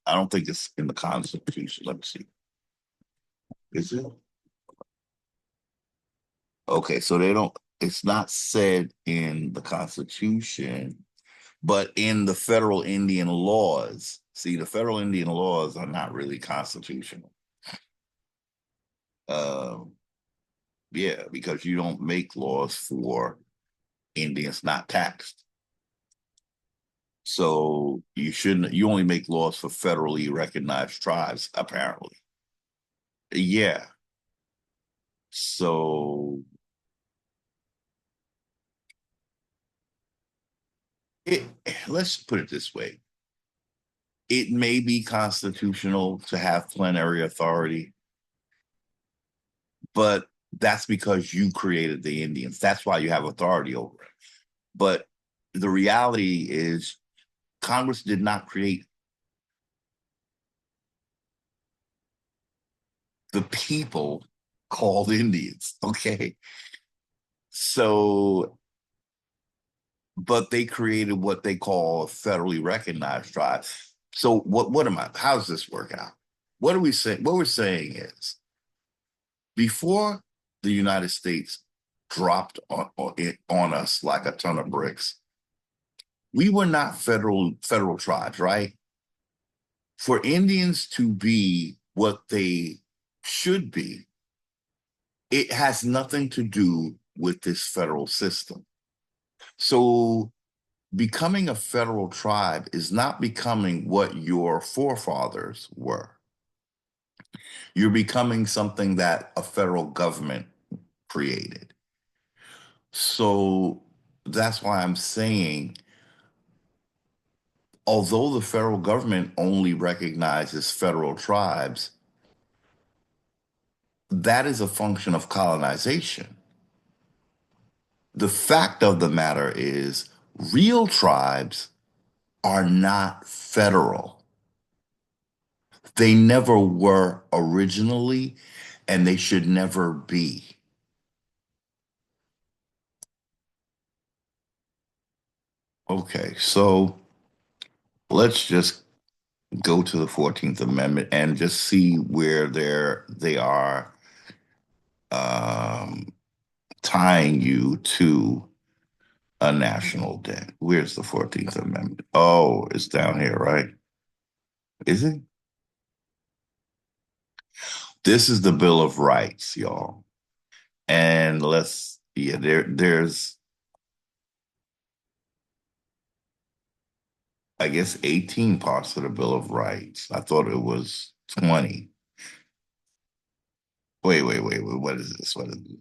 I don't think it's in the Constitution. Let me see. Is it? Okay, so they don't. It's not said in the Constitution, but in the federal Indian laws. See, the federal Indian laws are not really constitutional. Um, yeah, because you don't make laws for Indians not taxed. So you shouldn't, you only make laws for federally recognized tribes, apparently. Yeah. So it, let's put it this way. It may be constitutional to have plenary authority, but that's because you created the Indians. That's why you have authority over it. But the reality is Congress did not create the people called Indians. Okay. So, but they created what they call a federally recognized tribe. So what am I, how does this work out? What are we saying? What we're saying is before the United States dropped on us like a ton of bricks, we were not federal tribes, right? For Indians to be what they should be, it has nothing to do with this federal system. So becoming a federal tribe is not becoming what your forefathers were. You're becoming something that a federal government created. So that's why I'm saying, although the federal government only recognizes federal tribes, that is a function of colonization. The fact of the matter is, real tribes are not federal. They never were originally, and they should never be. Okay, so let's just go to the 14th Amendment and just see where they are um, tying you to a national debt. Where's the 14th Amendment? Oh, it's down here, right? Is it? This is the Bill of Rights, y'all. And yeah, there's I guess 18 parts of the Bill of Rights. I thought it was 20. wait. What is this? What is it?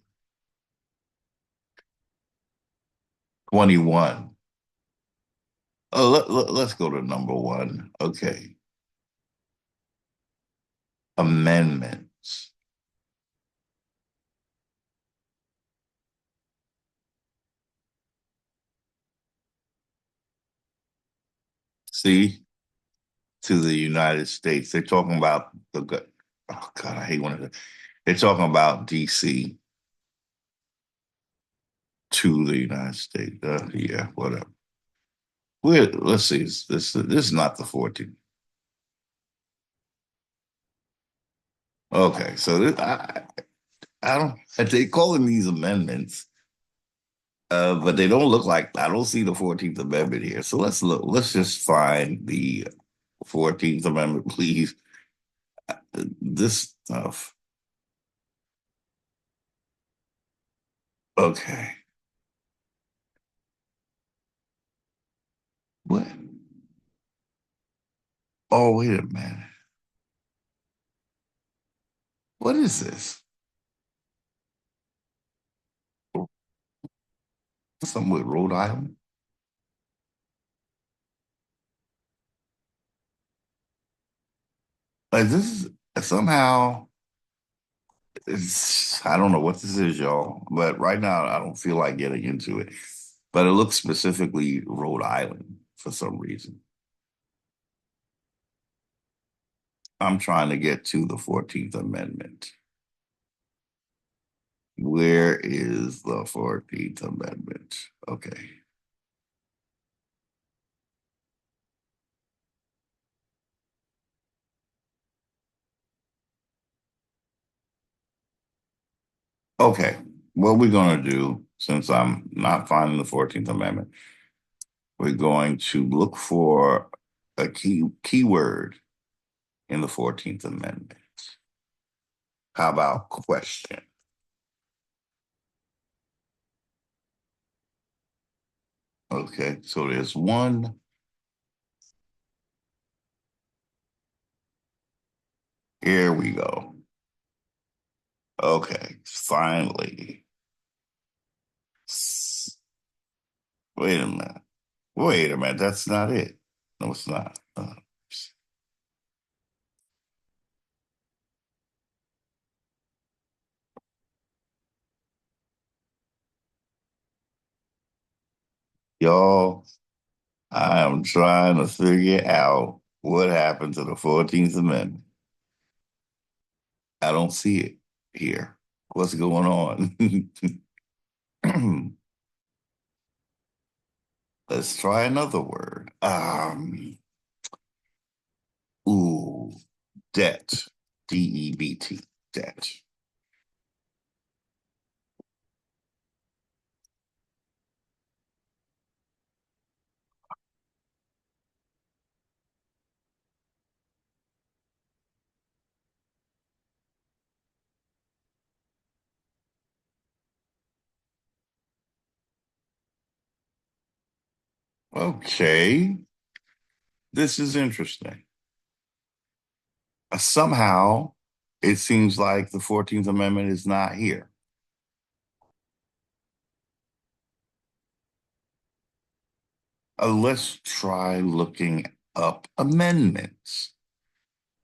21. Oh, let's go to number one. Okay. Amendments. See, to the United States. They're talking about oh God, I hate when they're talking about DC to the United States. Yeah, whatever. Let's see. This is not the 14th. Okay, so I don't. They calling these amendments, but they don't look like. I don't see the 14th Amendment here. So let's look. Let's just find the 14th Amendment, please. This stuff. Okay. What? Oh, wait a minute. What is this? Something with Rhode Island? Like this is somehow I don't know what this is, y'all, but right now I don't feel like getting into it. But it looks specifically Rhode Island for some reason. I'm trying to get to the 14th Amendment. Where is the 14th Amendment? Okay. Okay. What we're going to do, since I'm not finding the 14th Amendment, we're going to look for a keyword in the 14th Amendment. How about question? Okay, so there's one. Here we go. Okay, finally. Wait a minute. Wait a minute. That's not it. No, it's not. Y'all, I am trying to figure out what happened to the 14th Amendment. I don't see it here. What's going on? Let's try another word. Ooh, debt. DEBT. Debt. Okay, this is interesting. Somehow, it seems like the 14th Amendment is not here. Let's try looking up amendments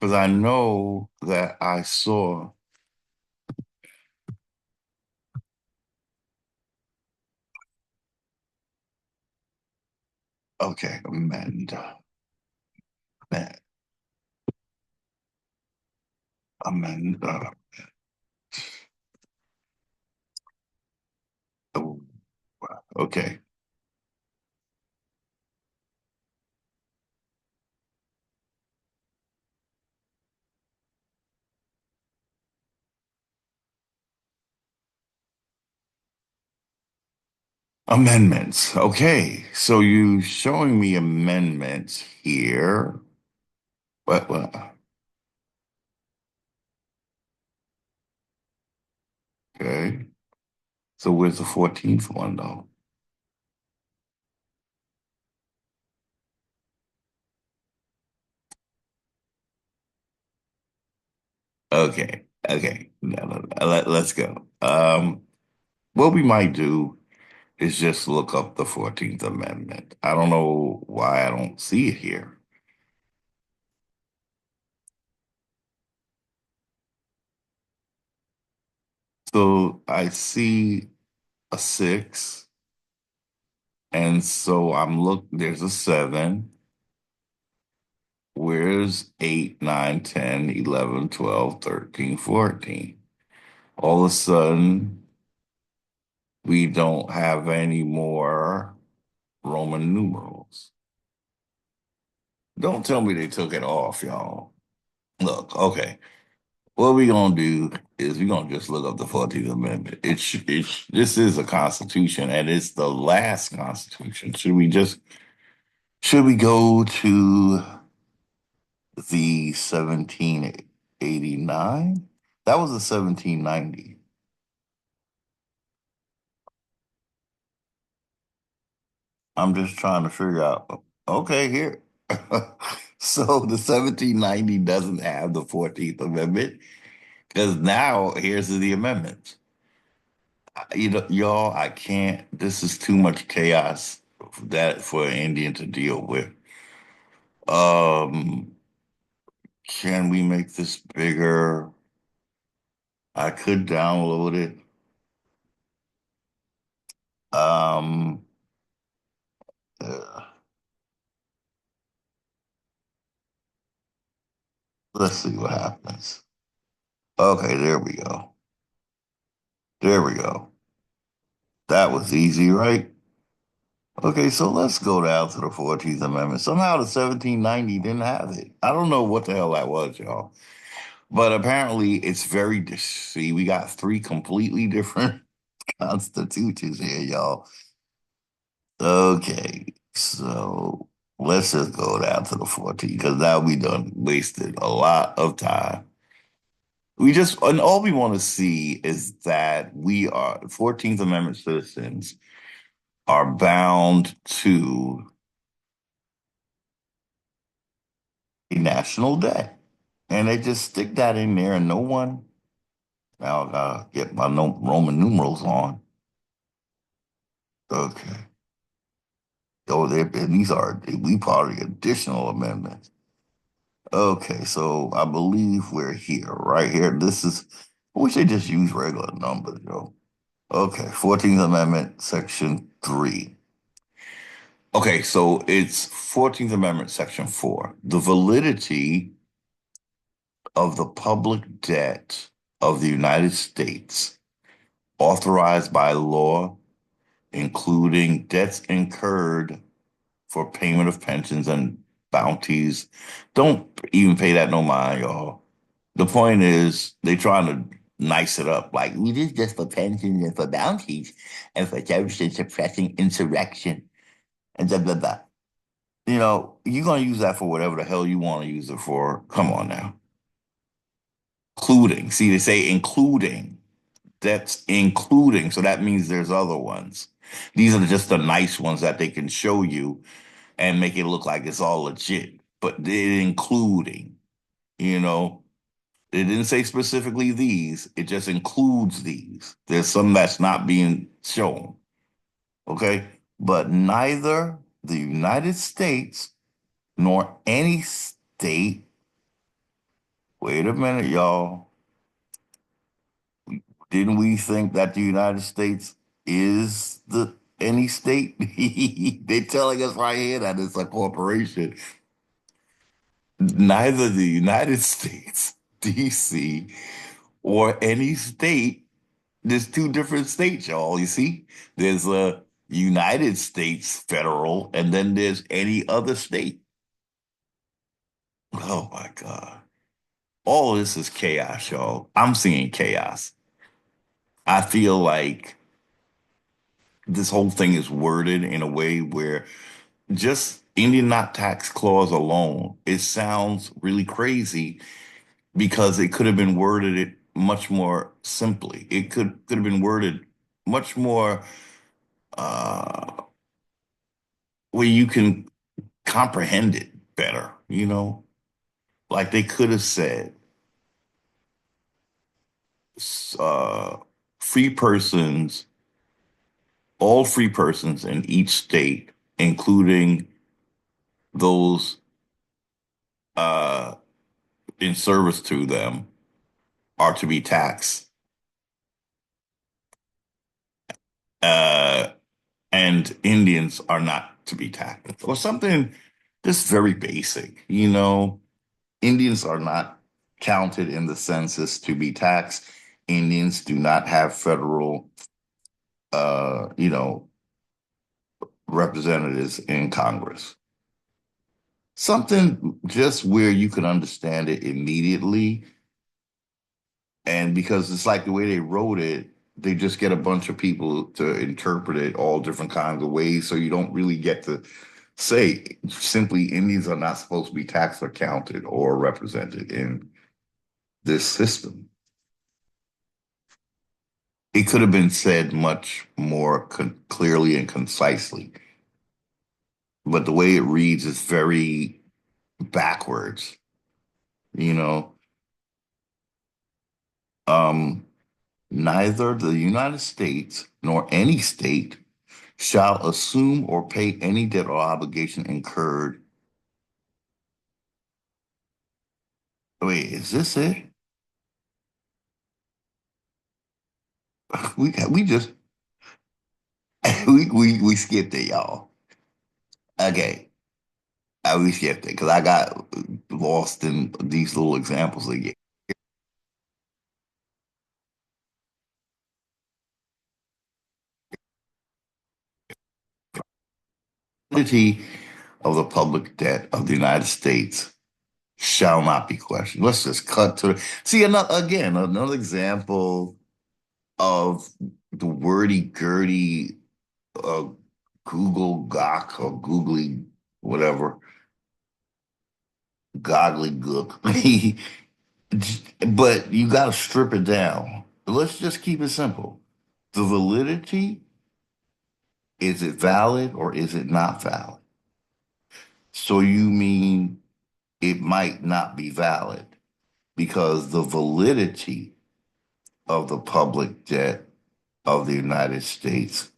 because I know that I saw. Okay, amend, amend. Oh, okay, amendments. Okay, so you showing me amendments here. What? Okay, so where's the 14th one though? Okay. Okay, no. Let's go. What we might do is just look up the 14th Amendment. I don't know why I don't see it here. So I see a six, and so there's a seven. Where's 8, 9, 10, 11, 12, 13, 14? All of a sudden, we don't have any more Roman numerals. Don't tell me they took it off, y'all. Look, okay. What we gonna do is we gonna just look up the 14th Amendment. This is a constitution and it's the last constitution. Should we go to the 1789? That was the 1790. I'm just trying to figure out. Okay, here. So the 1790 doesn't have the 14th Amendment because now here's the amendments. You know, y'all, I can't. This is too much chaos for an Indian to deal with. Um, can we make this bigger? I could download it. Um, uh, let's see what happens. Okay, there we go. There we go. That was easy, right? Okay, so let's go down to the 14th Amendment. Somehow the 1790 didn't have it. I don't know what the hell that was, y'all. But apparently it's see, we got three completely different constitutions here, y'all. Okay, so let's just go down to the 14th because now we done wasted a lot of time. And all we want to see is that we are 14th Amendment citizens are bound to a national debt. And they just stick that in there and no one, now I gotta get my Roman numerals on. Okay. Oh, these are we part of the additional amendments. Okay, so I believe we're here, right here. I wish they just use regular numbers, yo. Okay, 14th Amendment, Section 3. Okay, so it's 14th Amendment, Section 4. The validity of the public debt of the United States authorized by law, including debts incurred for payment of pensions and bounties. Don't even pay that no mind, y'all. The point is, they trying to nice it up. Like, we did just for pensions and for bounties and for terrorist suppressing insurrection and blah, blah, blah. You know, you're going to use that for whatever the hell you want to use it for. Come on now. Including. See, they say including. That's including. So that means there's other ones. These are just the nice ones that they can show you and make it look like it's all legit. But it including, you know, it didn't say specifically these, it just includes these. There's some that's not being shown. Okay. But neither the United States nor any state, wait a minute, y'all. Didn't we think that the United States is the any state? They're telling us right here that it's a corporation. Neither the United States, DC, or any state. There's two different states, y'all. You see, there's a United States federal, and then there's any other state. Oh my God. All this is chaos, y'all. I'm seeing chaos. I feel like this whole thing is worded in a way where just Indian not tax clause alone, it sounds really crazy because it could have been worded it much more simply. It could have been worded much more uh, where you can comprehend it better, you know? Like they could have said, uh, free persons, all free persons in each state, including those uh, in service to them, are to be taxed. Uh, and Indians are not to be taxed. Or something just very basic, you know. Indians are not counted in the census to be taxed. Indians do not have federal, you know, representatives in Congress. Something just where you can understand it immediately. And because it's like the way they wrote it, they just get a bunch of people to interpret it all different kinds of ways. So you don't really get to say simply Indians are not supposed to be taxed or counted or represented in this system. It could have been said much more clearly and concisely, but the way it reads is very backwards, you know. Um, Neither the United States nor any state shall assume or pay any debt or obligation incurred. Wait, is this it? We just we skipped it, y'all. Okay, we skipped it because I got lost in these little examples again. Validity of the public debt of the United States shall not be questioned. Let's just cut to see another example of the wordy girdy uh, Google Gawk or Googly whatever goggly gook. But you got to strip it down. Let's just keep it simple. The validity, is it valid or is it not valid? So you mean it might not be valid because the validity of the public debt of the United States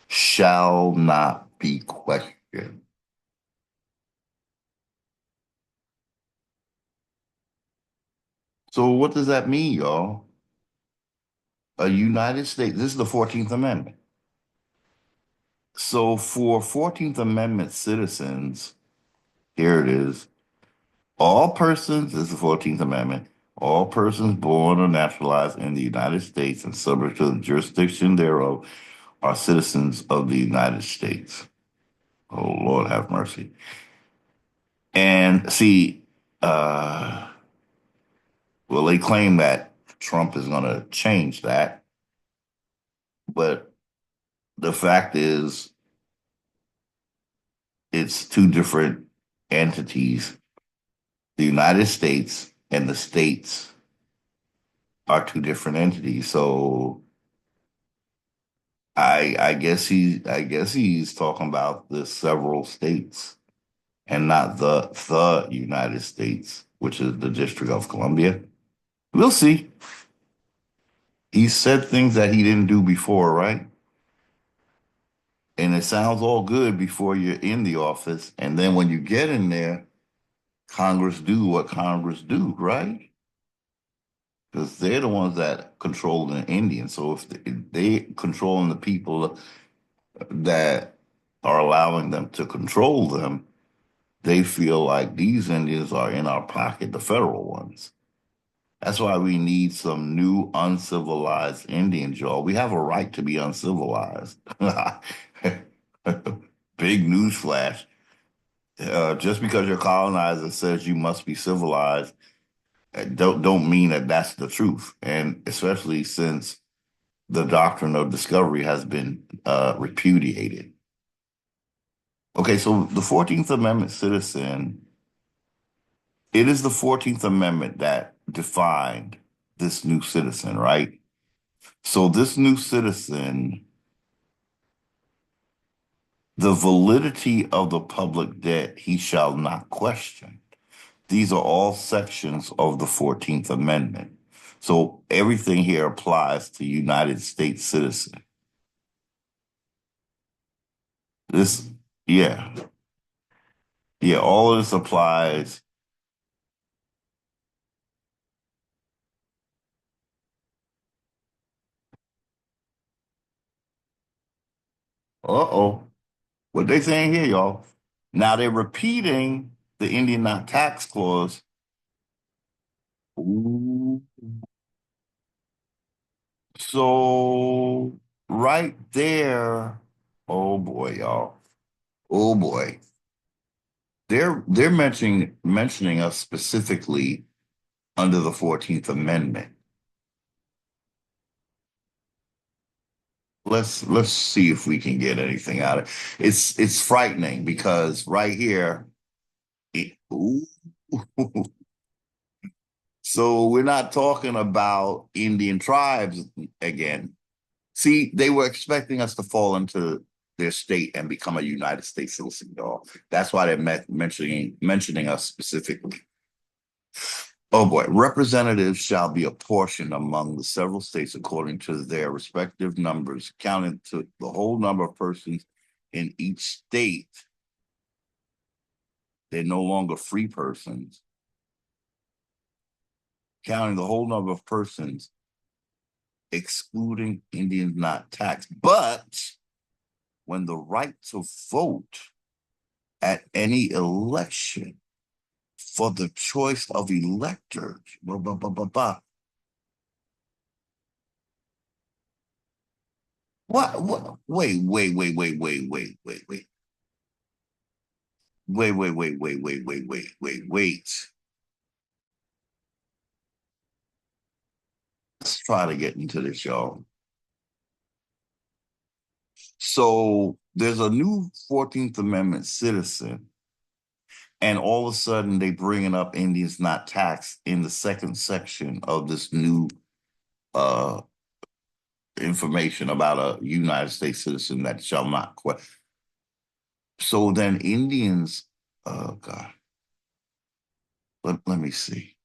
shall not be questioned. So what does that mean, y'all? A United States, this is the 14th Amendment. So for 14th Amendment citizens, here it is. All persons, this is the 14th Amendment, all persons born or naturalized in the United States and subject to the jurisdiction thereof are citizens of the United States. Oh, Lord have mercy. And see, uh, well, they claim that Trump is going to change that. But the fact is, it's two different entities. The United States and the states are two different entities. So I guess he's talking about the several states and not the United States, which is the District of Columbia. We'll see. He said things that he didn't do before, right? And it sounds all good before you're in the office, and then when you get in there, Congress do what Congress do, right? Because they're the ones that control the Indians. So if they controlling the people that are allowing them to control them, they feel like these Indians are in our pocket, the federal ones. That's why we need some new uncivilized Indians, y'all. We have a right to be uncivilized. Big news flash. Just because your colonizer says you must be civilized, don't mean that that's the truth. And especially since the doctrine of discovery has been repudiated. Okay, so the 14th Amendment citizen, it is the 14th Amendment that defined this new citizen, right? So this new citizen, the validity of the public debt he shall not question. These are all sections of the 14th Amendment. So everything here applies to United States citizen. This, yeah, yeah, all of this applies. Uh-oh. What they saying here, y'all? Now they're repeating the Indian not tax clause. Ooh. So right there, oh boy, y'all. Oh boy. They're mentioning us specifically under the 14th Amendment. Let's see if we can get anything out of it. It's frightening because right here, ooh, so we're not talking about Indian tribes again. See, they were expecting us to fall into their state and become a United States citizen, y'all. That's why they're mentioning us specifically. Oh boy, representatives shall be apportioned among the several states according to their respective numbers, counting to the whole number of persons in each state. They're no longer free persons, counting the whole number of persons, excluding Indians not taxed. But when the right to vote at any election for the choice of electors, blah, blah, blah, blah, blah. What? Wait. Let's try to get into this, y'all. So there's a new 14th Amendment citizen, and all of a sudden they bringing up Indians not taxed in the second section of this new uh information about a United States citizen that shall not quit. So then Indians, oh God, let me see.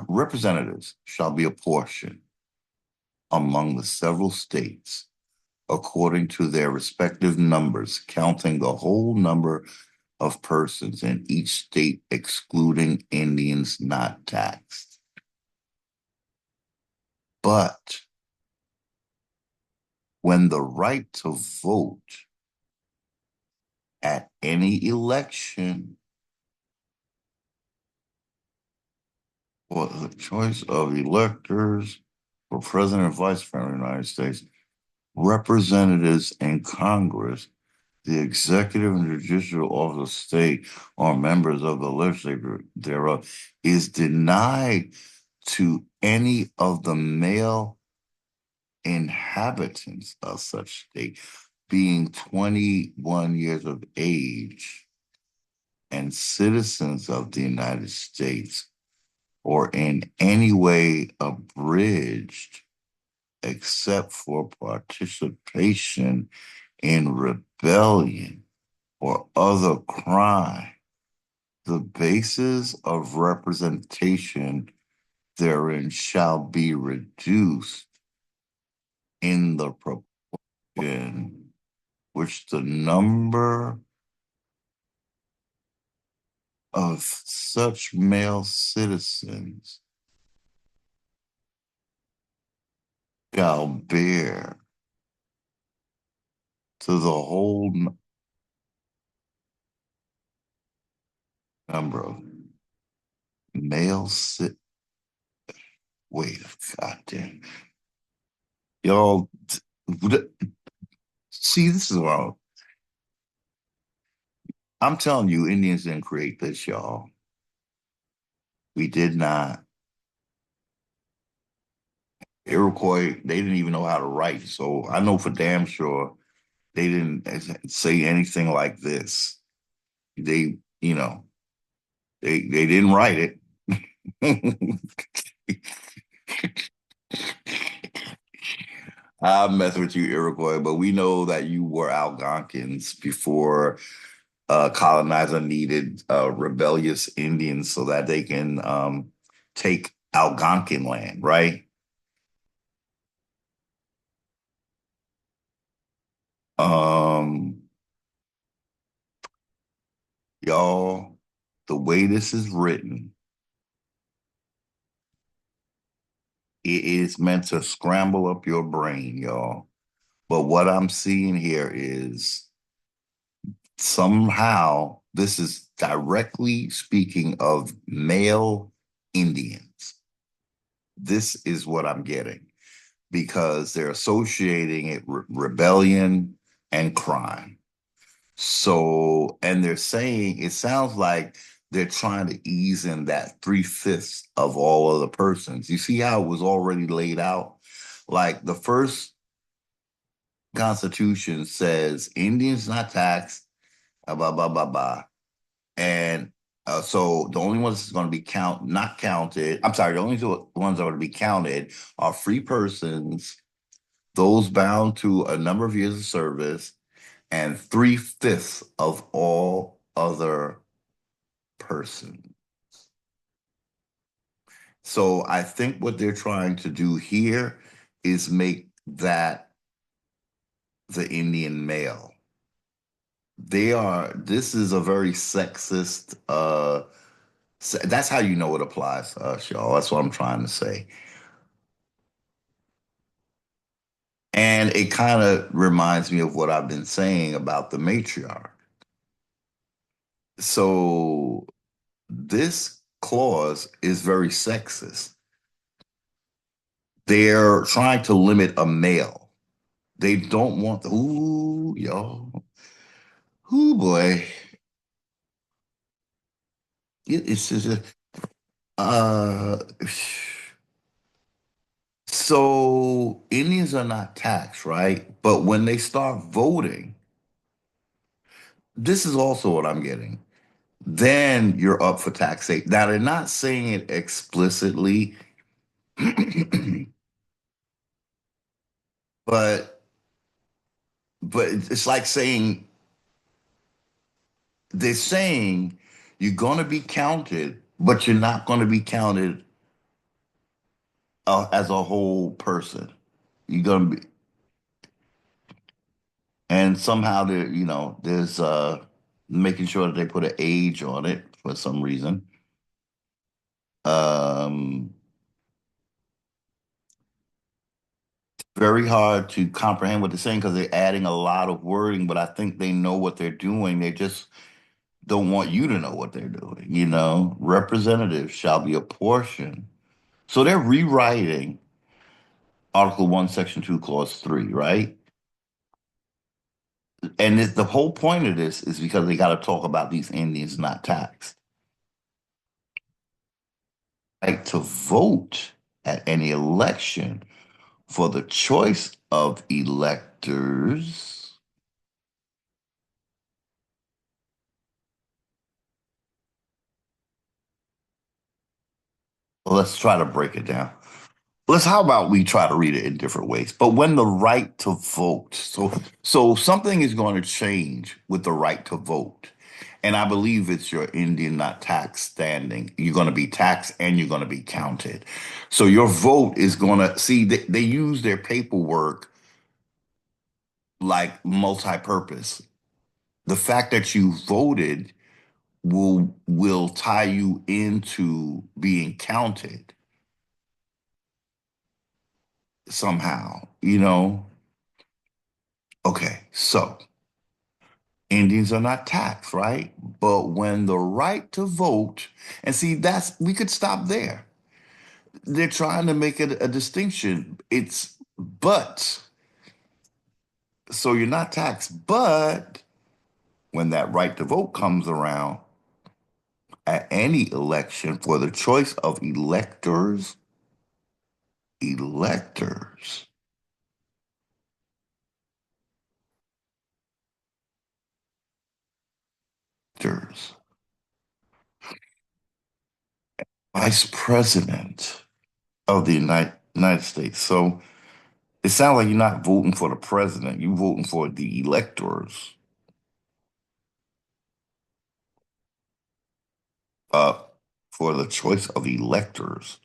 Representatives shall be apportioned among the several states according to their respective numbers, counting the whole number of persons in each state, excluding Indians not taxed. But when the right to vote at any election for the choice of electors for president and vice president of the United States, representatives in Congress, the executive and judicial office of state, or members of the legislature thereof, is denied to any of the male inhabitants of such state being 21 years of age and citizens of the United States or in any way abridged except for participation in rebellion or other crime. The basis of representation therein shall be reduced in the proportion which the number of such male citizens shall bear to the whole number of male sit. Wait, goddamn, y'all. See, this is wrong. I'm telling you, Indians didn't create this, y'all. We did not. Iroquois, they didn't even know how to write. So I know for damn sure they didn't say anything like this. They, you know, they didn't write it. I mess with you, Iroquois, but we know that you were Algonquins before colonizer needed rebellious Indians so that they can take Algonquin land, right? Um, y'all, the way this is written, it is meant to scramble up your brain, y'all. But what I'm seeing here is somehow this is directly speaking of male Indians. This is what I'm getting because they're associating it with rebellion and crime. So, and they're saying it sounds like they're trying to ease in that three-fifths of all other persons. You see how it was already laid out? Like the first Constitution says Indians not taxed, blah, blah, blah, blah. And so the only ones that's going to be not counted, I'm sorry, the only two ones that are going to be counted are free persons, those bound to a number of years of service, and three-fifths of all other persons. So I think what they're trying to do here is make that the Indian male. This is a very sexist, that's how you know it applies to us, y'all. That's what I'm trying to say. And it kind of reminds me of what I've been saying about the matriarch. So this clause is very sexist. They're trying to limit a male. They don't want ooh, y'all. Ooh, boy. It's just, uh, so Indians are not taxed, right? But when they start voting, this is also what I'm getting. Then you're up for taxation. Now they're not saying it explicitly, but it's like saying they're saying you're going to be counted, but you're not going to be counted as a whole person. You're going to be, and somehow there's making sure that they put an age on it for some reason. Um, very hard to comprehend what they're saying because they're adding a lot of wording, but I think they know what they're doing. They just don't want you to know what they're doing. Representatives shall be apportioned. So they're rewriting Article 1, Section 2, Clause 3, right? And the whole point of this is because they got to talk about these Indians not taxed. Right to vote at any election for the choice of electors. Well, let's try to break it down. How about we try to read it in different ways? But when the right to vote, so something is going to change with the right to vote. And I believe it's your Indian not tax standing. You're going to be taxed and you're going to be counted. So your vote is going to see they use their paperwork like multi-purpose. The fact that you voted will tie you into being counted somehow. Okay, so Indians are not taxed, right? But when the right to vote, and see, we could stop there. They're trying to make it a distinction. But, so you're not taxed, but when that right to vote comes around at any election for the choice of electors, electors, vice president of the United States. So it sounds like you're not voting for the president, you're voting for the electors. uh, for the choice of electors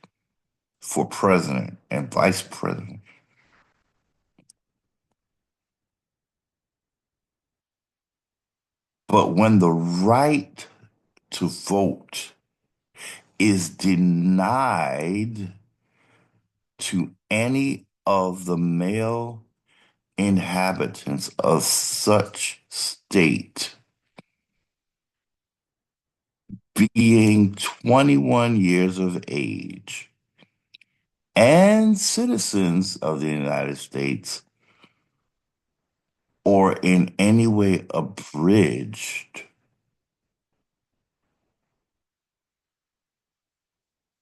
for president and vice president. But when the right to vote is denied to any of the male inhabitants of such state, being 21 years of age and citizens of the United States, or in any way abridged,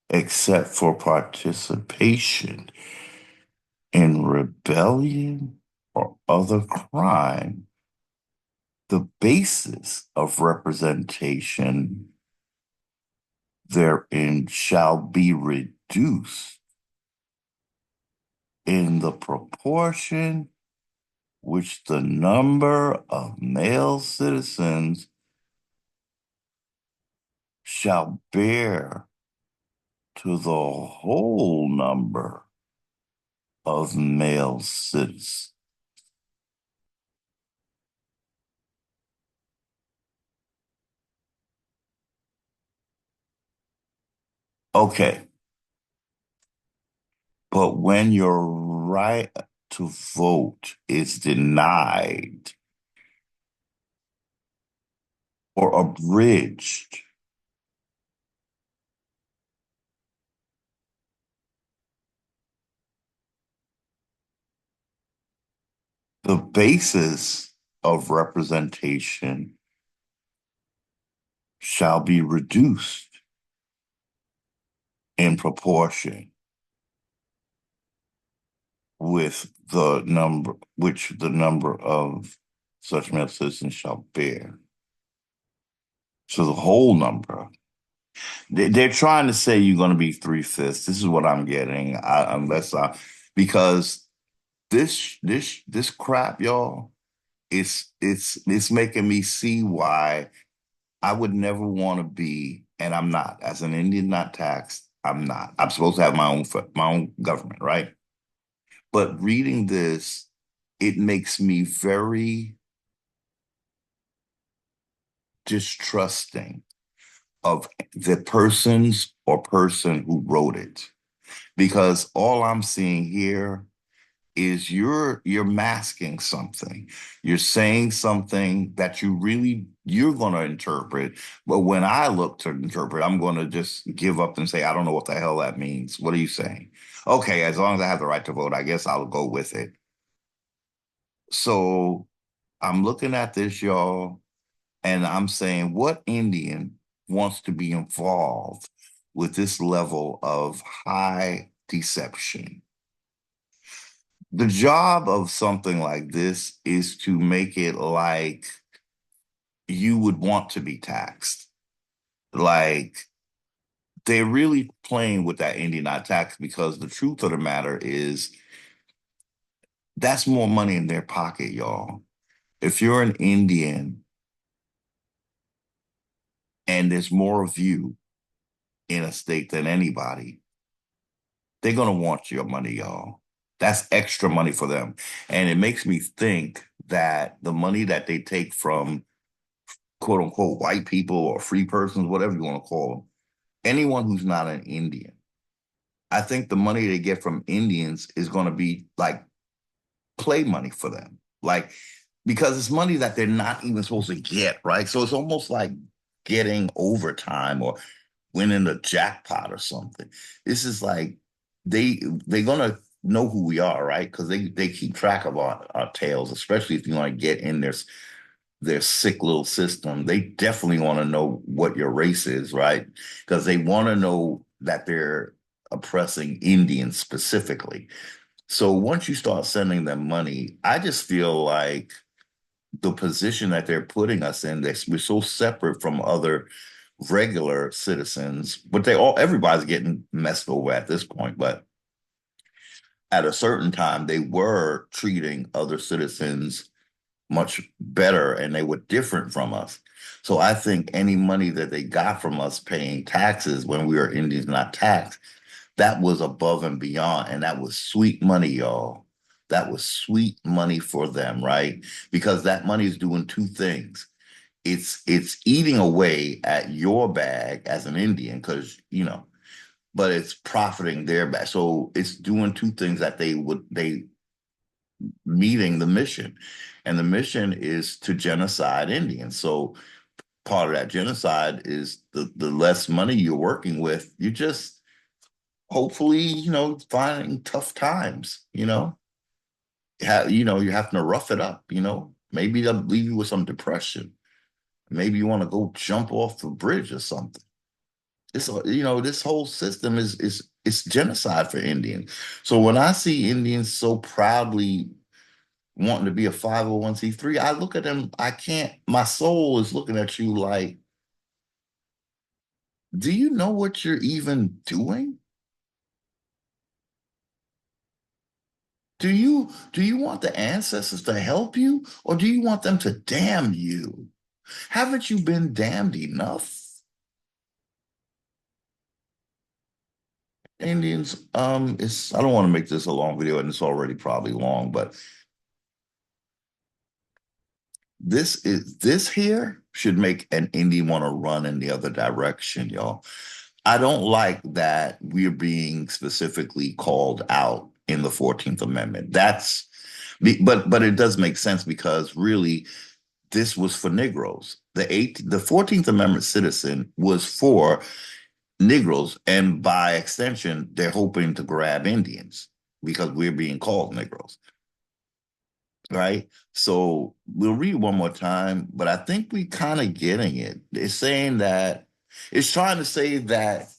except for participation in rebellion or other crime, the basis of representation therein shall be reduced in the proportion which the number of male citizens shall bear to the whole number of male citizens. Okay, but when your right to vote is denied or abridged, the basis of representation shall be reduced in proportion with the number which the number of such male citizens shall bear. So the whole number. They're trying to say you're going to be three-fifths. This is what I'm getting, unless I, because this crap, y'all, it's making me see why I would never want to be, and I'm not, as an Indian not taxed, I'm not. I'm supposed to have my own government, right? But reading this, it makes me very distrusting of the persons or person who wrote it. Because all I'm seeing here is you're masking something. You're saying something that you're going to interpret, but when I look to interpret, I'm going to just give up and say I don't know what the hell that means. What are you saying? Okay, as long as I have the right to vote, I guess I'll go with it. So I'm looking at this, y'all, and I'm saying, what Indian wants to be involved with this level of high deception? The job of something like this is to make it like you would want to be taxed. Like they're really playing with that Indian not tax because the truth of the matter is that's more money in their pocket, y'all. If you're an Indian and there's more of you in a state than anybody, they're gonna want your money, y'all. That's extra money for them. And it makes me think that the money that they take from quote unquote white people or free persons, whatever you want to call them, anyone who's not an Indian, I think the money they get from Indians is going to be like play money for them. Like, because it's money that they're not even supposed to get, right? So it's almost like getting overtime or winning a jackpot or something. This is like they're gonna know who we are, right? Because they keep track of our tails, especially if you want to get in their sick little system. They definitely want to know what your race is, right? Because they want to know that they're oppressing Indians specifically. So once you start sending them money, I just feel like the position that they're putting us in, that we're so separate from other regular citizens, but everybody's getting messed over at this point. But at a certain time, they were treating other citizens much better and they were different from us. So I think any money that they got from us paying taxes when we were Indians not taxed, that was above and beyond. And that was sweet money, y'all. That was sweet money for them, right? Because that money is doing two things. It's eating away at your bag as an Indian, because but it's profiting their bag. So it's doing two things that they meeting the mission. And the mission is to genocide Indians. So part of that genocide is the less money you're working with, you just hopefully, finding tough times, you're having to rough it up, maybe they'll leave you with some depression. Maybe you want to go jump off the bridge or something. This whole system is it's genocide for Indians. So when I see Indians so proudly wanting to be a 501(c)(3), I look at them, I can't, my soul is looking at you like, do you know what you're even doing? Do you want the ancestors to help you, or do you want them to damn you? Haven't you been damned enough? Indians, it's I don't want to make this a long video, and it's already probably long, but this here should make an Indian want to run in the other direction, y'all. I don't like that we're being specifically called out in the 14th Amendment. But it does make sense, because really this was for Negroes. The 14th Amendment citizen was for Negroes, and by extension, they're hoping to grab Indians because we're being called Negroes, right? So we'll read one more time, but I think we kind of getting it. It's saying that it's trying to say that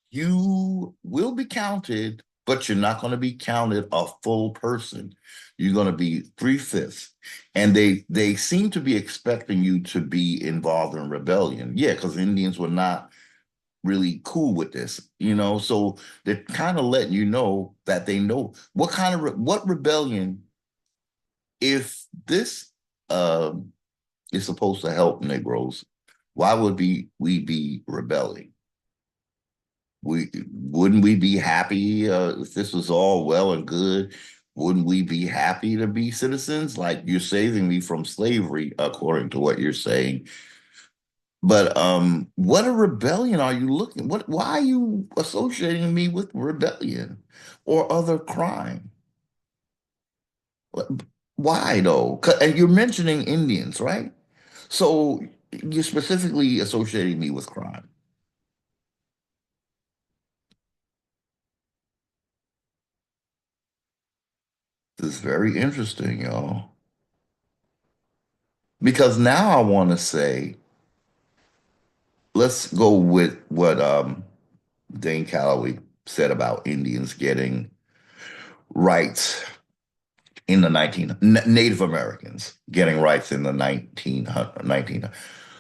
you will be counted, but you're not going to be counted a full person. You're going to be three-fifths. And they seem to be expecting you to be involved in rebellion. Yeah, because Indians were not really cool with this. So they're kind of letting you know that they know what rebellion, if this is supposed to help Negroes, why would we be rebelling? Wouldn't we be happy if this was all well and good? Wouldn't we be happy to be citizens? Like, you're saving me from slavery, according to what you're saying. But what a rebellion are you looking? Why are you associating me with rebellion or other crime? Why though? And you're mentioning Indians, right? So you're specifically associating me with crime. This is very interesting, y'all. Because now I want to say, let's go with what Dane Calloway said about Indians getting rights in the Native Americans getting rights in the 1900.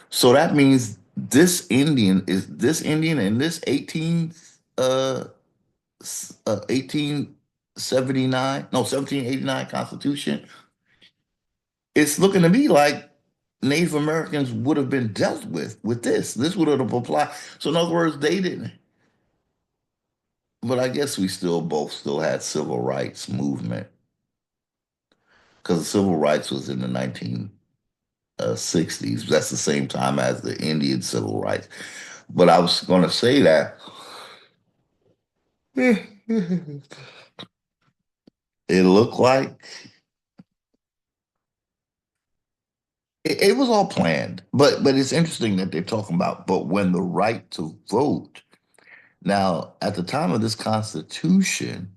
So that means this Indian in this 1879, no, 1789 Constitution, it's looking to me like Native Americans would have been dealt with this. This would have applied. So in other words, they didn't. But I guess we still had civil rights movement, because civil rights was in the 1960s. That's the same time as the Indian civil rights. But I was going to say that it looked like it was all planned. But it's interesting that they're talking about, but when the right to vote. Now, at the time of this Constitution,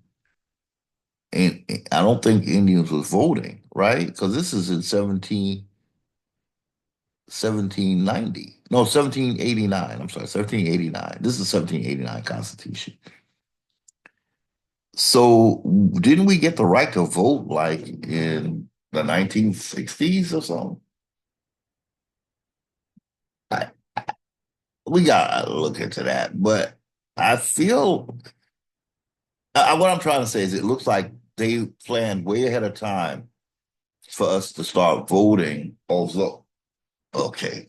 and I don't think Indians was voting, right? Because this is in 1790. No, 1789. I'm sorry, 1789. This is 1789 Constitution. So didn't we get the right to vote like in the 1960s or something? I, we gotta look into that. But I feel what I'm trying to say is it looks like they planned way ahead of time for us to start voting. Also, okay.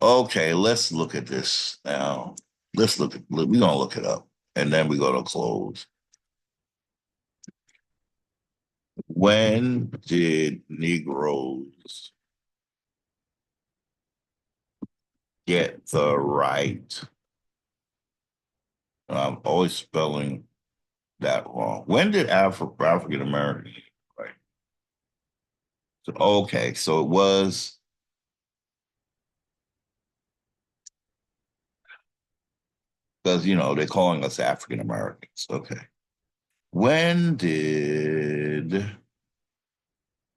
Okay, let's look at this now. We're gonna look it up and then we're gonna close. When did Negroes get the right? I'm always spelling that wrong. When did African Americans get the right? So, okay, so it was because they're calling us African Americans. Okay. When did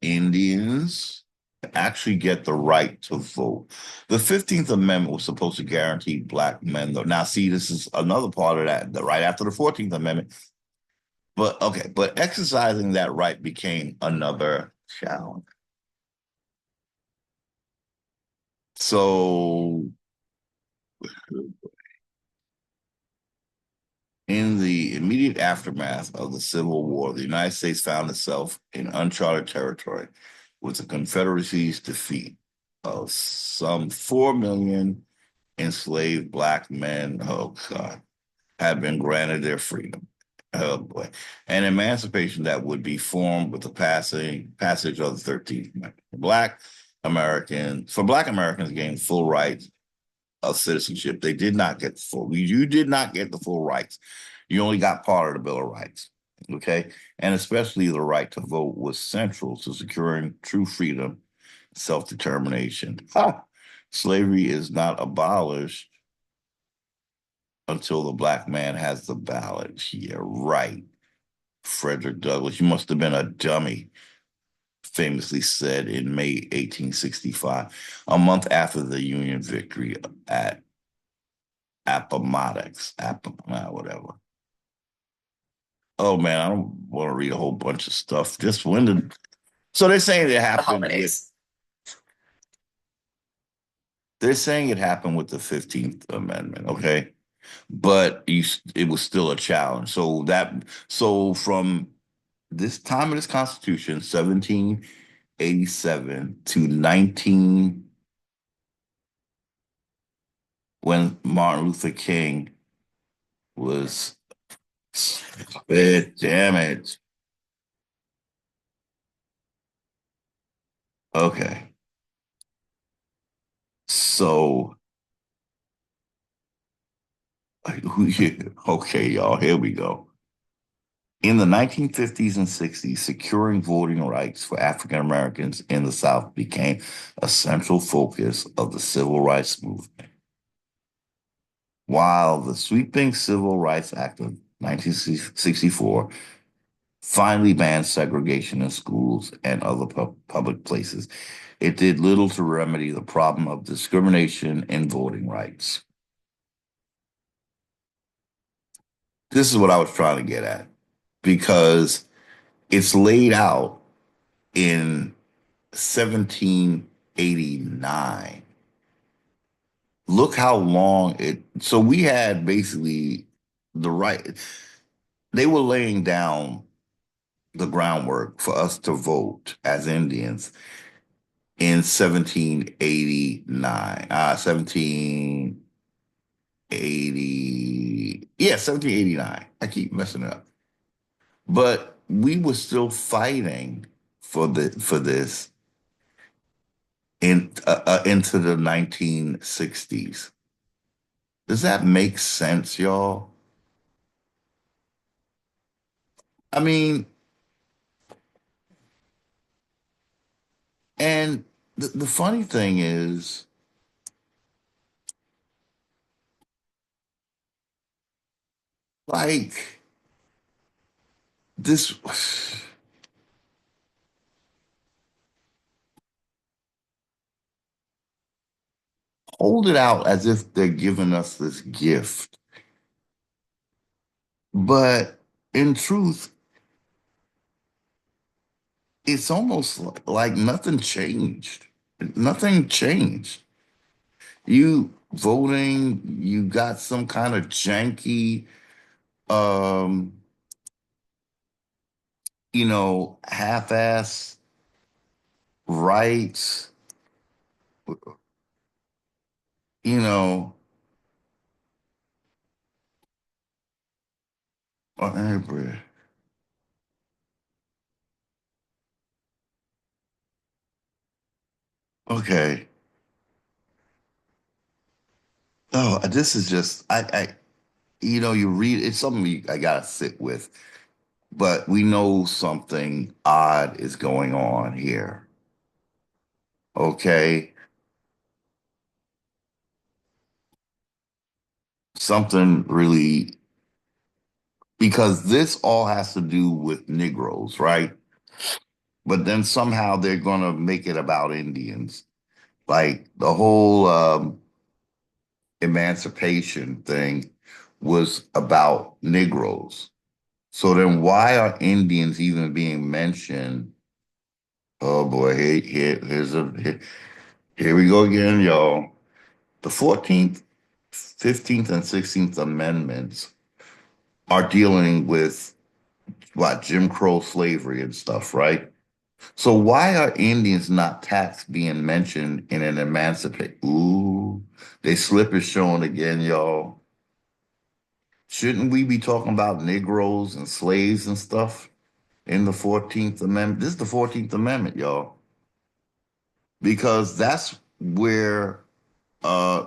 Indians actually get the right to vote? The 15th Amendment was supposed to guarantee black men, though. Now, see, this is another part of that, right after the 14th Amendment. But okay, but exercising that right became another challenge. So, in the immediate aftermath of the Civil War, the United States found itself in uncharted territory with the Confederacy's defeat of some 4 million enslaved black men. Oh, God, had been granted their freedom. Oh, boy. An emancipation that would be formed with the passage of the 13th Amendment. Black Americans gained full rights of citizenship. They did not get the full. You did not get the full rights. You only got part of the Bill of Rights. Okay, and especially the right to vote was central to securing true freedom, self-determination. Slavery is not abolished until the black man has the ballot. Yeah, right. Frederick Douglass, you must have been a dummy, famously said in May 1865, a month after the Union victory at Appomattox, whatever. Oh man, I don't want to read a whole bunch of stuff. Just when did so they're saying it happened with the 15th Amendment, okay? But it was still a challenge. So from this time of this Constitution, 1787 to 19 when Martin Luther King was damn it. Okay. So okay, y'all, here we go. In the 1950s and 60s, securing voting rights for African Americans in the South became a central focus of the civil rights movement. While the sweeping Civil Rights Act of 1964 finally banned segregation in schools and other public places, it did little to remedy the problem of discrimination in voting rights. This is what I was trying to get at because it's laid out in 1789. Look how long so we had basically the right, they were laying down the groundwork for us to vote as Indians in 1789, 1780, yeah, 1789. I keep messing it up. But we were still fighting for this into the 1960s. Does that make sense, y'all? I mean, and the funny thing is, like, this, hold it out as if they're giving us this gift. But in truth, it's almost like nothing changed. Nothing changed. You voting, you got some kind of janky, um, half-ass rights. you know, Brit. Okay. Oh, this is just you read it's something I gotta sit with, but we know something odd is going on here. Okay. Something really, because this all has to do with Negroes, right? But then somehow they're gonna make it about Indians. Like the whole emancipation thing was about Negroes. So then why are Indians even being mentioned? Oh boy, here we go again, y'all. The 14th, 15th, and 16th Amendments are dealing with what, Jim Crow slavery and stuff, right? So why are Indians not taxed being mentioned in an emancipate? Ooh, they slip is showing again, y'all. Shouldn't we be talking about Negroes and slaves and stuff in the 14th Amendment? This is the 14th Amendment, y'all, because that's where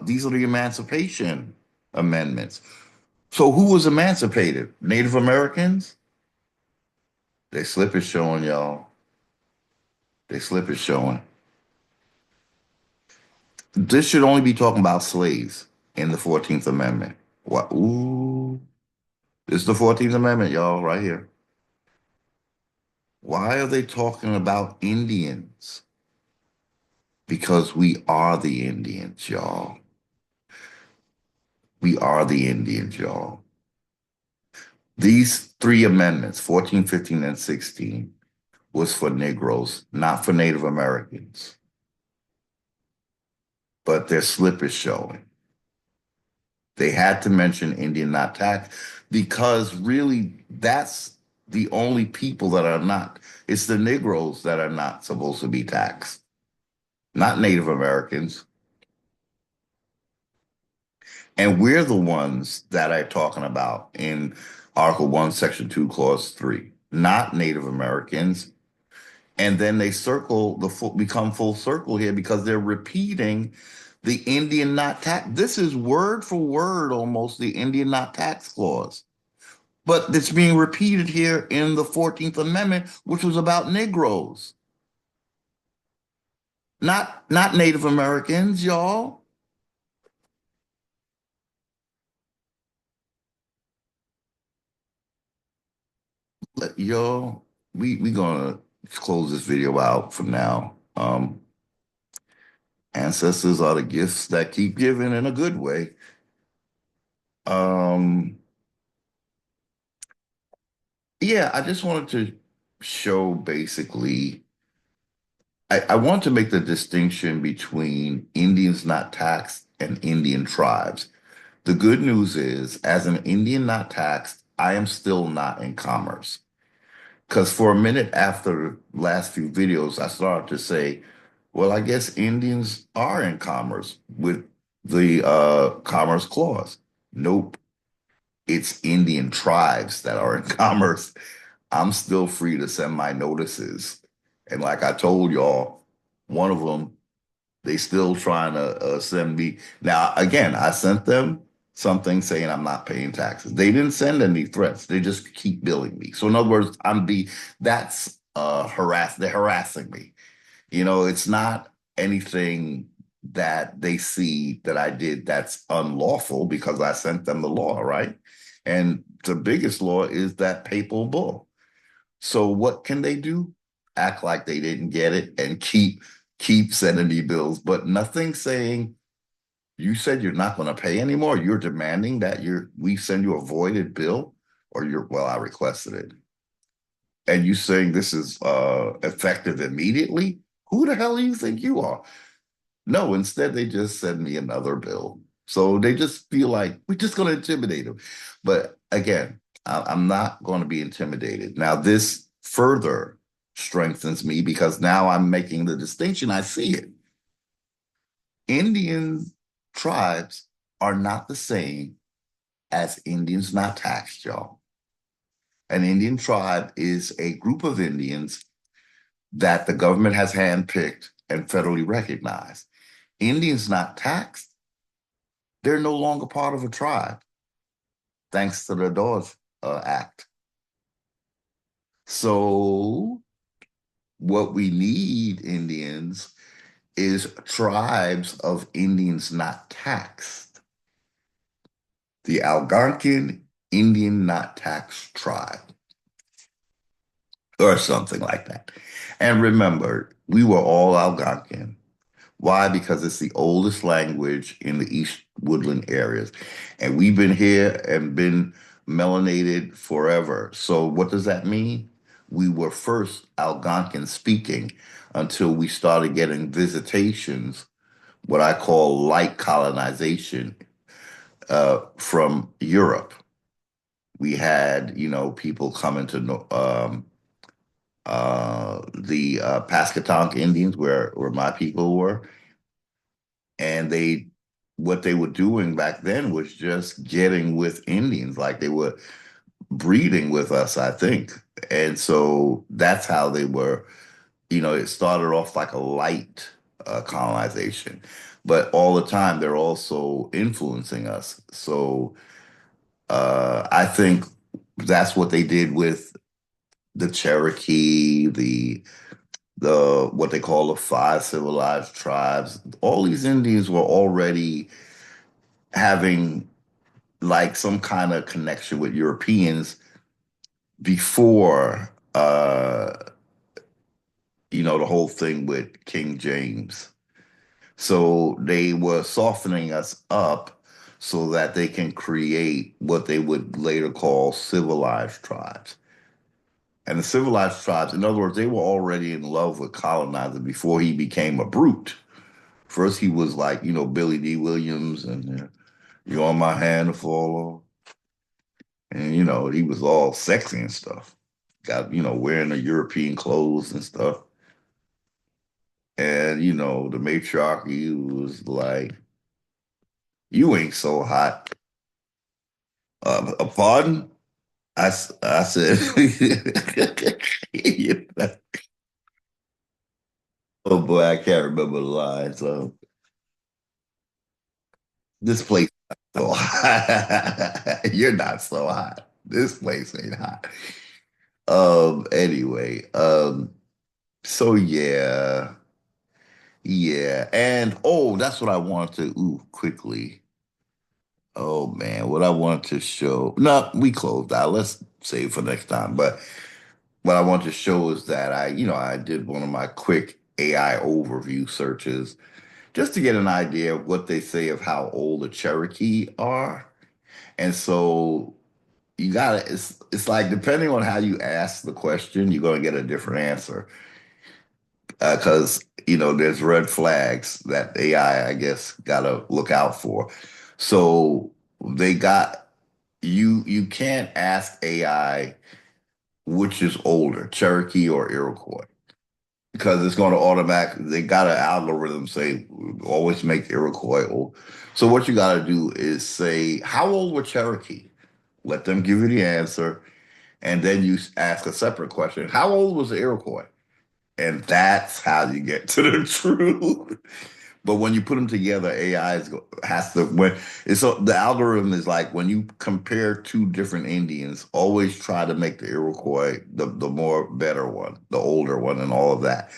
these are the Emancipation Amendments. So who was emancipated? Native Americans? They slip is showing, y'all. They slip is showing. This should only be talking about slaves in the 14th Amendment. What? Ooh, this is the 14th Amendment, y'all, right here. Why are they talking about Indians? Because we are the Indians, y'all. We are the Indians, y'all. These three amendments, 14, 15, and 16, was for Negroes, not for Native Americans. But their slip is showing. They had to mention Indian not tax because really that's the only people that are not. It's the Negroes that are not supposed to be taxed, not Native Americans. And we're the ones that are talking about in Article 1, Section 2, Clause 3, not Native Americans. And then they become full circle here because they're repeating the Indian not tax. This is word for word almost the Indian not tax clause. But it's being repeated here in the 14th Amendment, which was about Negroes, not Native Americans, y'all. Y'all, we gonna close this video out for now. Ancestors are the gifts that keep giving in a good way. Um, yeah, I just wanted to show basically, I want to make the distinction between Indians not taxed and Indian tribes. The good news is, as an Indian not taxed, I am still not in commerce. Because for a minute after the last few videos, I started to say, well, I guess Indians are in commerce with the Commerce Clause. Nope, it's Indian tribes that are in commerce. I'm still free to send my notices. And like I told y'all, one of them, they still trying to send me. Now, again, I sent them something saying I'm not paying taxes. They didn't send any threats. They just keep billing me. So in other words, that's they're harassing me. It's not anything that they see that I did that's unlawful because I sent them the law, right? And the biggest law is that papal bull. So what can they do? Act like they didn't get it and keep sending me bills, but nothing saying you said you're not going to pay anymore. You're demanding that we send you a voided bill, or I requested it, and you saying this is effective immediately. Who the hell do you think you are? No, instead they just send me another bill. So they just feel like we're just going to intimidate them. But again, I'm not going to be intimidated. Now, this further strengthens me because now I'm making the distinction. I see it. Indians tribes are not the same as Indians not taxed, y'all. An Indian tribe is a group of Indians that the government has handpicked and federally recognized. Indians not taxed, they're no longer part of a tribe, thanks to the Dawes Act. So, what we need, Indians, is tribes of Indians not taxed. The Algonquin Indian not taxed tribe, or something like that. And remember, we were all Algonquin. Why? Because it's the oldest language in the East Woodland areas. And we've been here and been melanated forever. So what does that mean? We were first Algonquin speaking until we started getting visitations, what I call light colonization, from Europe. We had, people coming to the Pascatonk Indians, where my people were, and what they were doing back then was just getting with Indians, like they were breeding with us, I think. And so that's how they were, it started off like a light colonization, but all the time they're also influencing us. So I think that's what they did with the Cherokee, the what they call the five civilized tribes. All these Indians were already having like some kind of connection with Europeans before the whole thing with King James. So they were softening us up so that they can create what they would later call civilized tribes. And the civilized tribes, in other words, they were already in love with colonizer before he became a brute. First, he was like, Billy D. Williams and you on my hand to follow. And, he was all sexy and stuff. Got, wearing the European clothes and stuff. And, the matriarchy was like, you ain't so hot. Pardon? I said, oh boy, I can't remember the line. So this place is so hot. You're not so hot. This place ain't hot. Anyway, so yeah, yeah. And oh, that's what I wanted to quickly. Oh man, what I wanted to show. No, we closed out. Let's save for next time. But what I want to show is that I did one of my quick AI overview searches just to get an idea of what they say of how old the Cherokee are. And so it's like depending on how you ask the question, you're going to get a different answer. Because, there's red flags that AI, I guess, got to look out for. So they got, you can't ask AI which is older, Cherokee or Iroquois, because it's going to automatically, they got an algorithm say, always make Iroquois old. So what you got to do is say, how old were Cherokee? Let them give you the answer. And then you ask a separate question, how old was the Iroquois? And that's how you get to the truth. But when you put them together, has to when it's so the algorithm is like when you compare two different Indians, always try to make the Iroquois the more better one, the older one, and all of that.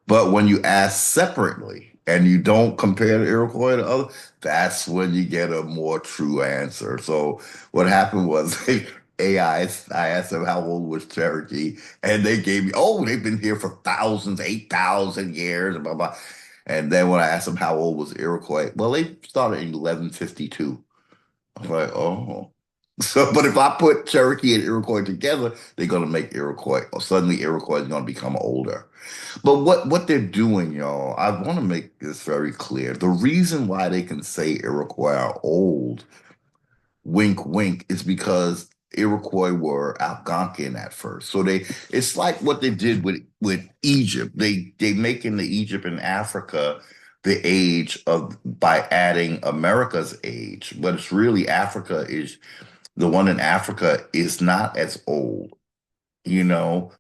But when you ask separately and you don't compare the Iroquois to other, that's when you get a more true answer. So what happened was I asked them how old was Cherokee, and they gave me, oh, they've been here for thousands, 8,000 years, blah, blah. And then when I asked them how old was Iroquois, well, they started in 1152. I was like, oh. So, but if I put Cherokee and Iroquois together, they're going to make Iroquois, or suddenly Iroquois is going to become older. But what they're doing, y'all, I want to make this very clear. The reason why they can say Iroquois are old, wink, wink, is because Iroquois were Algonquin at first. So it's like what they did with Egypt. They making the Egypt in Africa the age of by adding America's age, but it's really Africa is the one in Africa is not as old, you know.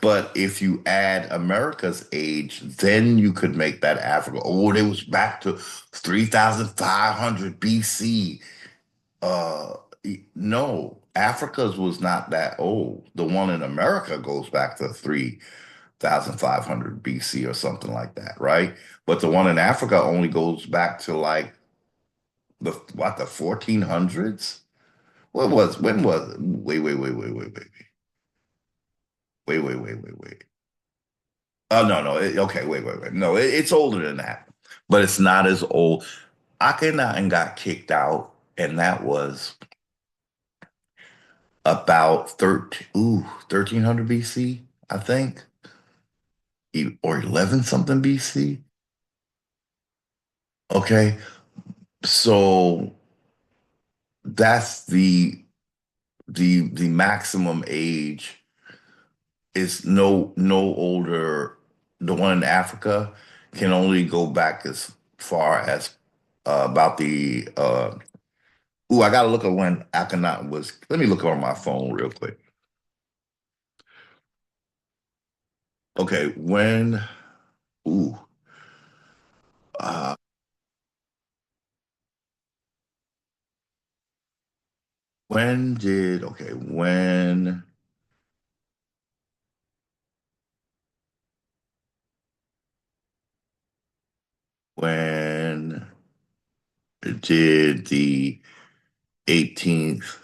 But if you add America's age, then you could make that Africa. Oh, it was back to 3,500 BC. Uh, no, Africa's was not that old. The one in America goes back to 3,500 BC or something like that, right? But the one in Africa only goes back to like the 1400s? When was it? Wait. Oh, no. Okay, wait. No, it's older than that, but it's not as old. Akhenaten got kicked out, and that was about 1300 BC, I think, or 11 something BC. Okay, so that's the maximum age is no older. The one in Africa can only go back as far as about the I gotta look at when Akhenaten was. Let me look on my phone real quick. Okay, ooh uh when did okay when did the 18th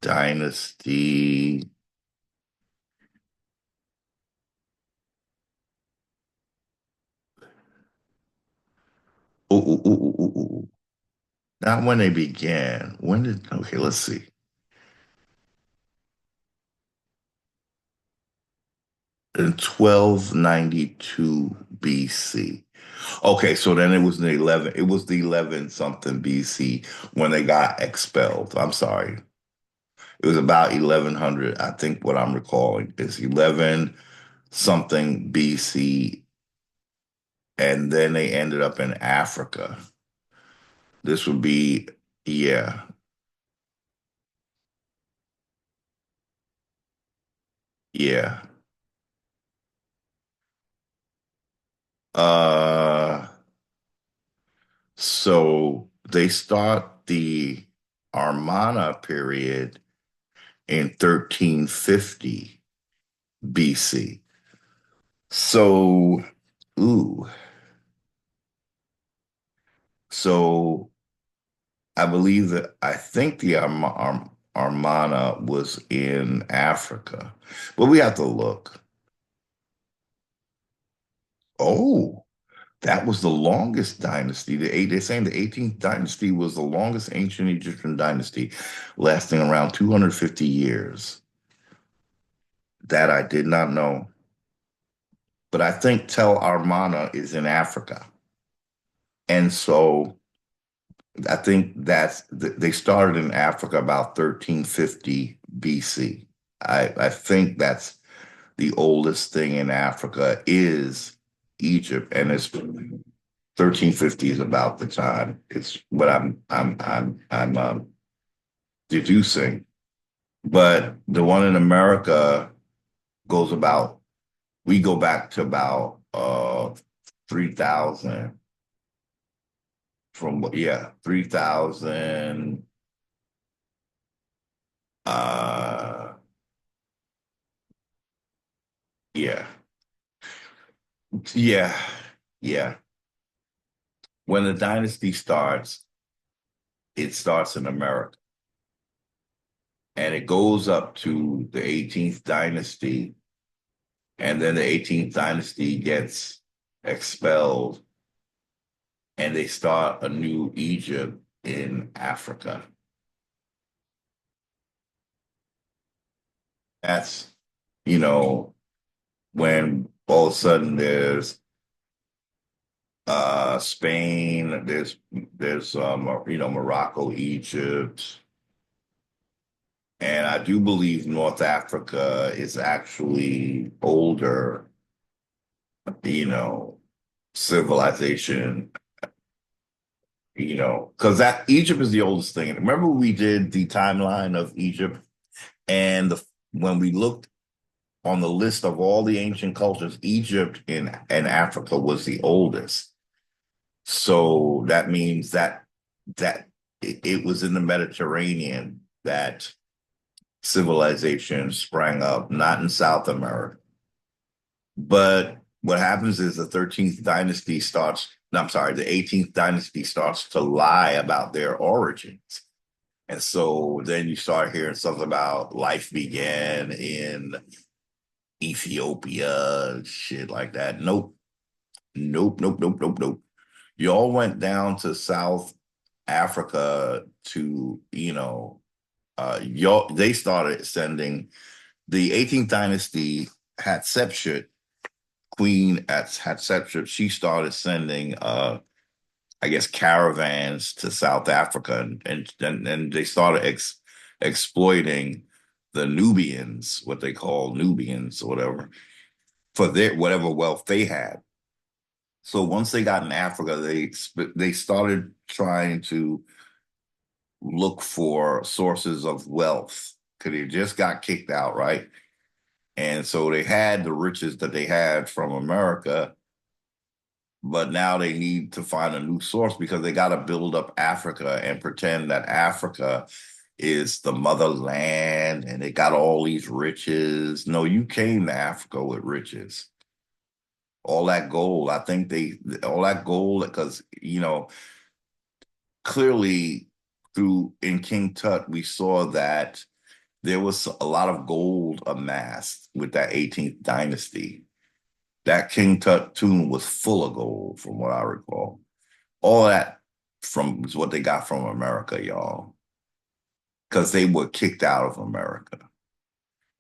dynasty ooh. Not when they began. When did okay, let's see. In 1292 BC. Okay, so then it was the 11 something BC when they got expelled. I'm sorry. It was about 1100. I think what I'm recalling is 11 something BC, and then they ended up in Africa. This would be, yeah, yeah. Uh, so they start the Armana period in 1350 BC. So, ooh, so I think the Armana was in Africa, but we have to look. Oh, that was the longest dynasty. They're saying the 18th dynasty was the longest ancient Egyptian dynasty, lasting around 250 years. That I did not know. But I think Tel Armana is in Africa. And so I think they started in Africa about 1350 BC. I think that's the oldest thing in Africa is Egypt, and it's 1350 is about the time. It's what I'm deducing. But the one in America goes about we go back to about 3000 from 3000 uh yeah. Yeah. Yeah. When the dynasty starts, it starts in America and it goes up to the 18th dynasty, and then the 18th dynasty gets expelled and they start a new Egypt in Africa. That's, you know, when all of a sudden there's Spain, there's Morocco, Egypt, and I do believe North Africa is actually older, you know. civilization, because that Egypt is the oldest thing. Remember we did the timeline of Egypt and when we looked on the list of all the ancient cultures, Egypt in Africa was the oldest. So that means that it was in the Mediterranean that civilization sprang up, not in South America. But what happens is the 13th dynasty starts, no, I'm sorry, the 18th dynasty starts to lie about their origins. And so then you start hearing something about life began in Ethiopia, shit like that. Nope, nope, nope, nope, nope, nope. You all went down to South Africa to, y'all, they started sending the 18th dynasty Hatshepsut, Queen at Hatshepsut, she started sending I guess caravans to South Africa and they started exploiting the Nubians, what they call Nubians or whatever, for their whatever wealth they had. So once they got in Africa, they started trying to look for sources of wealth because they just got kicked out, right? And so they had the riches that they had from America, but now they need to find a new source because they got to build up Africa and pretend that Africa is the motherland and they got all these riches. No, you came to Africa with riches. All that gold, I think all that gold, because, clearly through in King Tut, we saw that there was a lot of gold amassed with that 18th dynasty. That King Tut tomb was full of gold, from what I recall. All that from is what they got from America, y'all, because they were kicked out of America.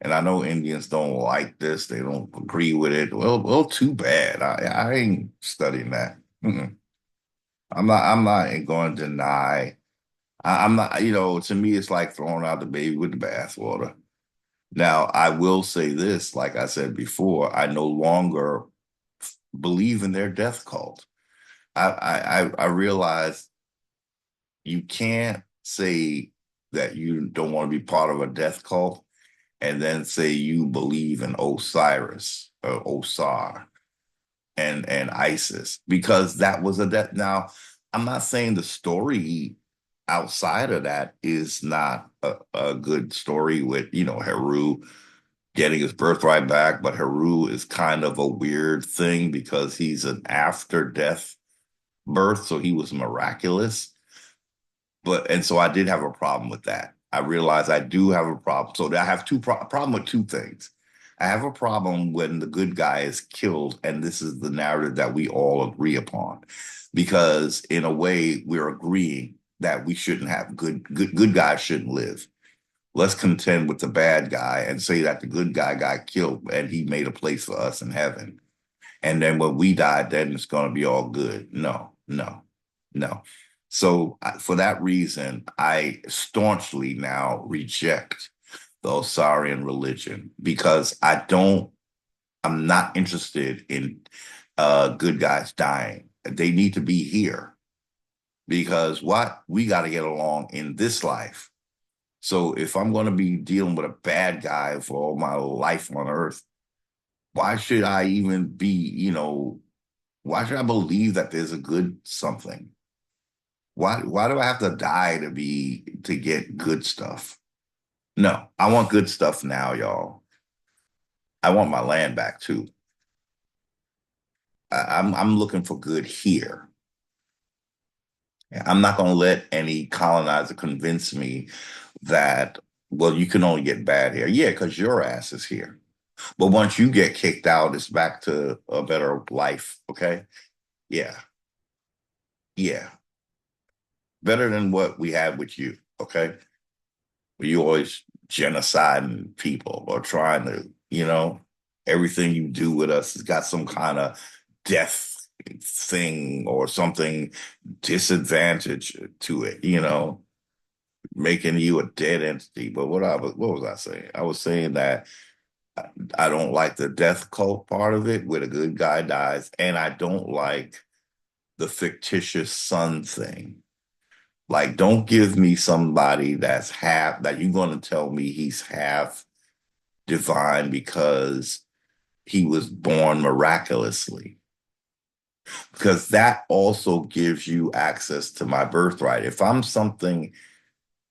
And I know Indians don't like this; they don't agree with it. Well, too bad. I ain't studying that. Mm-mm. I'm not going to deny. I'm not. To me, it's like throwing out the baby with the bathwater. Now, I will say this, like I said before, I no longer believe in their death cult. I realize you can't say that you don't want to be part of a death cult and then say you believe in Osiris or Osar and Isis because that was a death. Now, I'm not saying the story outside of that is not a good story with, Heru getting his birthright back, but Heru is kind of a weird thing because he's an after death birth, so he was miraculous. And so I did have a problem with that. I realized I do have a problem. So I have problem with two things. I have a problem when the good guy is killed, and this is the narrative that we all agree upon, because in a way we're agreeing that we shouldn't have good guys shouldn't live. Let's contend with the bad guy and say that the good guy got killed and he made a place for us in heaven. And then when we die, then it's going to be all good. No, no, no. So for that reason, I staunchly now reject the Osarian religion because I'm not interested in good guys dying. They need to be here because what we got to get along in this life. So if I'm going to be dealing with a bad guy for all my life on earth, why should I even be, why should I believe that there's a good something? Why do I have to die to get good stuff? No, I want good stuff now, y'all. I want my land back too. I'm looking for good here. I'm not going to let any colonizer convince me that, well, you can only get bad here. Yeah, because your ass is here. But once you get kicked out, it's back to a better life. Okay. Yeah. Yeah. Better than what we had with you. Okay. Where you always genociding people or trying to, everything you do with us has got some kind of death thing or something disadvantage to it, making you a dead entity. But what was I saying? I was saying that I don't like the death cult part of it where the good guy dies, and I don't like the fictitious son thing. Like, don't give me somebody that's half that you're going to tell me he's half divine because he was born miraculously. Because that also gives you access to my birthright. If I'm something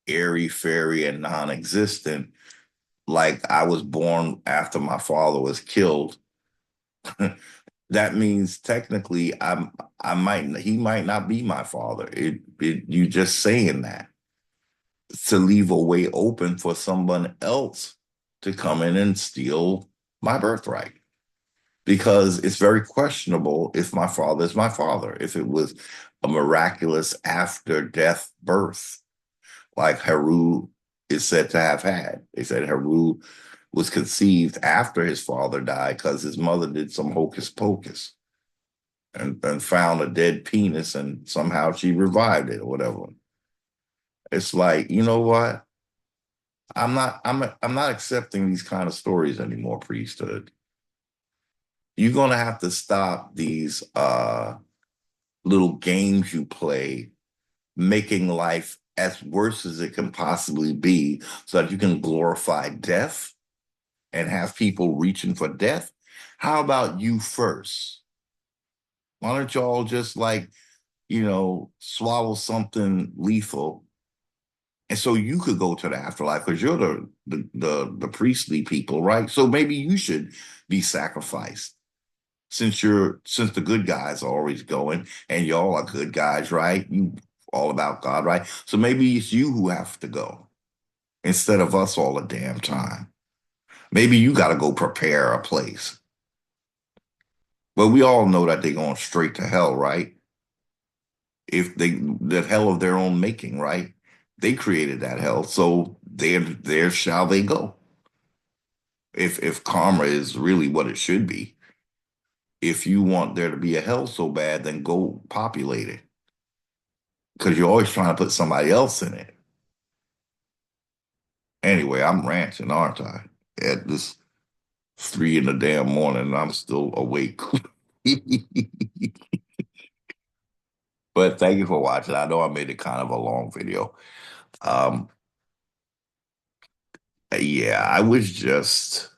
airy fairy and non-existent, like I was born after my father was killed, that means technically he might not be my father. You just saying that to leave a way open for someone else to come in and steal my birthright. Because it's very questionable if my father is my father, if it was a miraculous after death birth, like Heru is said to have had. They said Heru was conceived after his father died because his mother did some hocus pocus and found a dead penis and somehow she revived it or whatever. It's like, you know what? I'm not accepting these kind of stories anymore, priesthood. You're gonna have to stop these little games you play, making life as worse as it can possibly be so that you can glorify death and have people reaching for death. How about you first? Why don't y'all just like, swallow something lethal and so you could go to the afterlife because you're the priestly people, right? So maybe you should be sacrificed since the good guys are always going and y'all are good guys, right? You all about God, right? So maybe it's you who have to go instead of us all the damn time. Maybe you got to go prepare a place. But we all know that they're going straight to hell, right? If they the hell of their own making, right? They created that hell, so there shall they go. If karma is really what it should be, if you want there to be a hell so bad, then go populate it because you're always trying to put somebody else in it. Anyway, I'm ranting, aren't I? At this 3 in the damn morning, and I'm still awake. But thank you for watching. I know I made it kind of a long video. Um, yeah, I was just,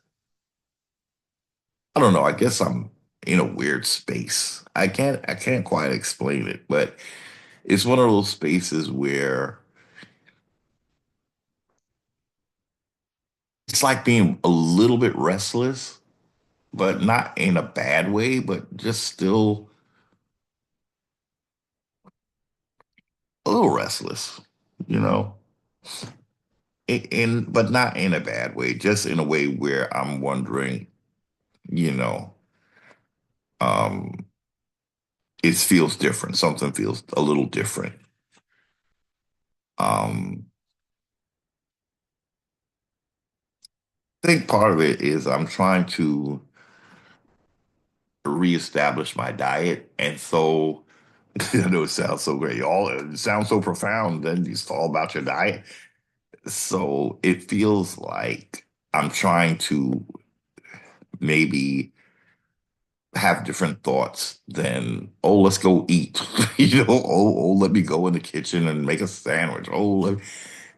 I don't know. I guess I'm in a weird space. I can't quite explain it, but it's one of those spaces where it's like being a little bit restless, but not in a bad way, but just still a little restless, you know, but not in a bad way, just in a way where I'm wondering, you know, um, it feels different. Something feels a little different. Um, I think part of it is I'm trying to reestablish my diet, and so I know it sounds so great. All it sounds so profound. Then it's all about your diet. So it feels like I'm trying to maybe have different thoughts than, oh, let's go eat. Let me go in the kitchen and make a sandwich.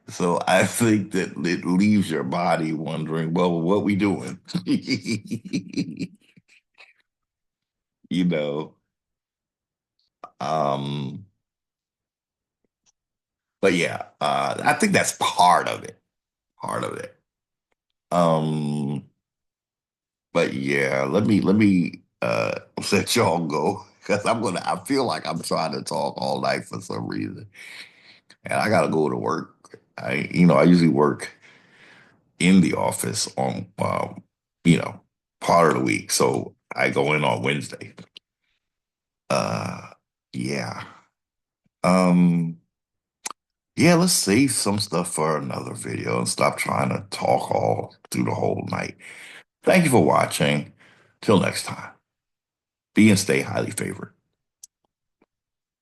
So I think that it leaves your body wondering, well, what we doing? you know. Um, but yeah, I think that's part of it. Part of it. Um, but yeah, let me let y'all go because I feel like I'm trying to talk all night for some reason. And I gotta go to work. I usually work in the office on you know, part of the week. So I go in on Wednesday. Uh yeah. Um yeah, let's save some stuff for another video and stop trying to talk all through the whole night. Thank you for watching. Till next time. Be and stay highly favored.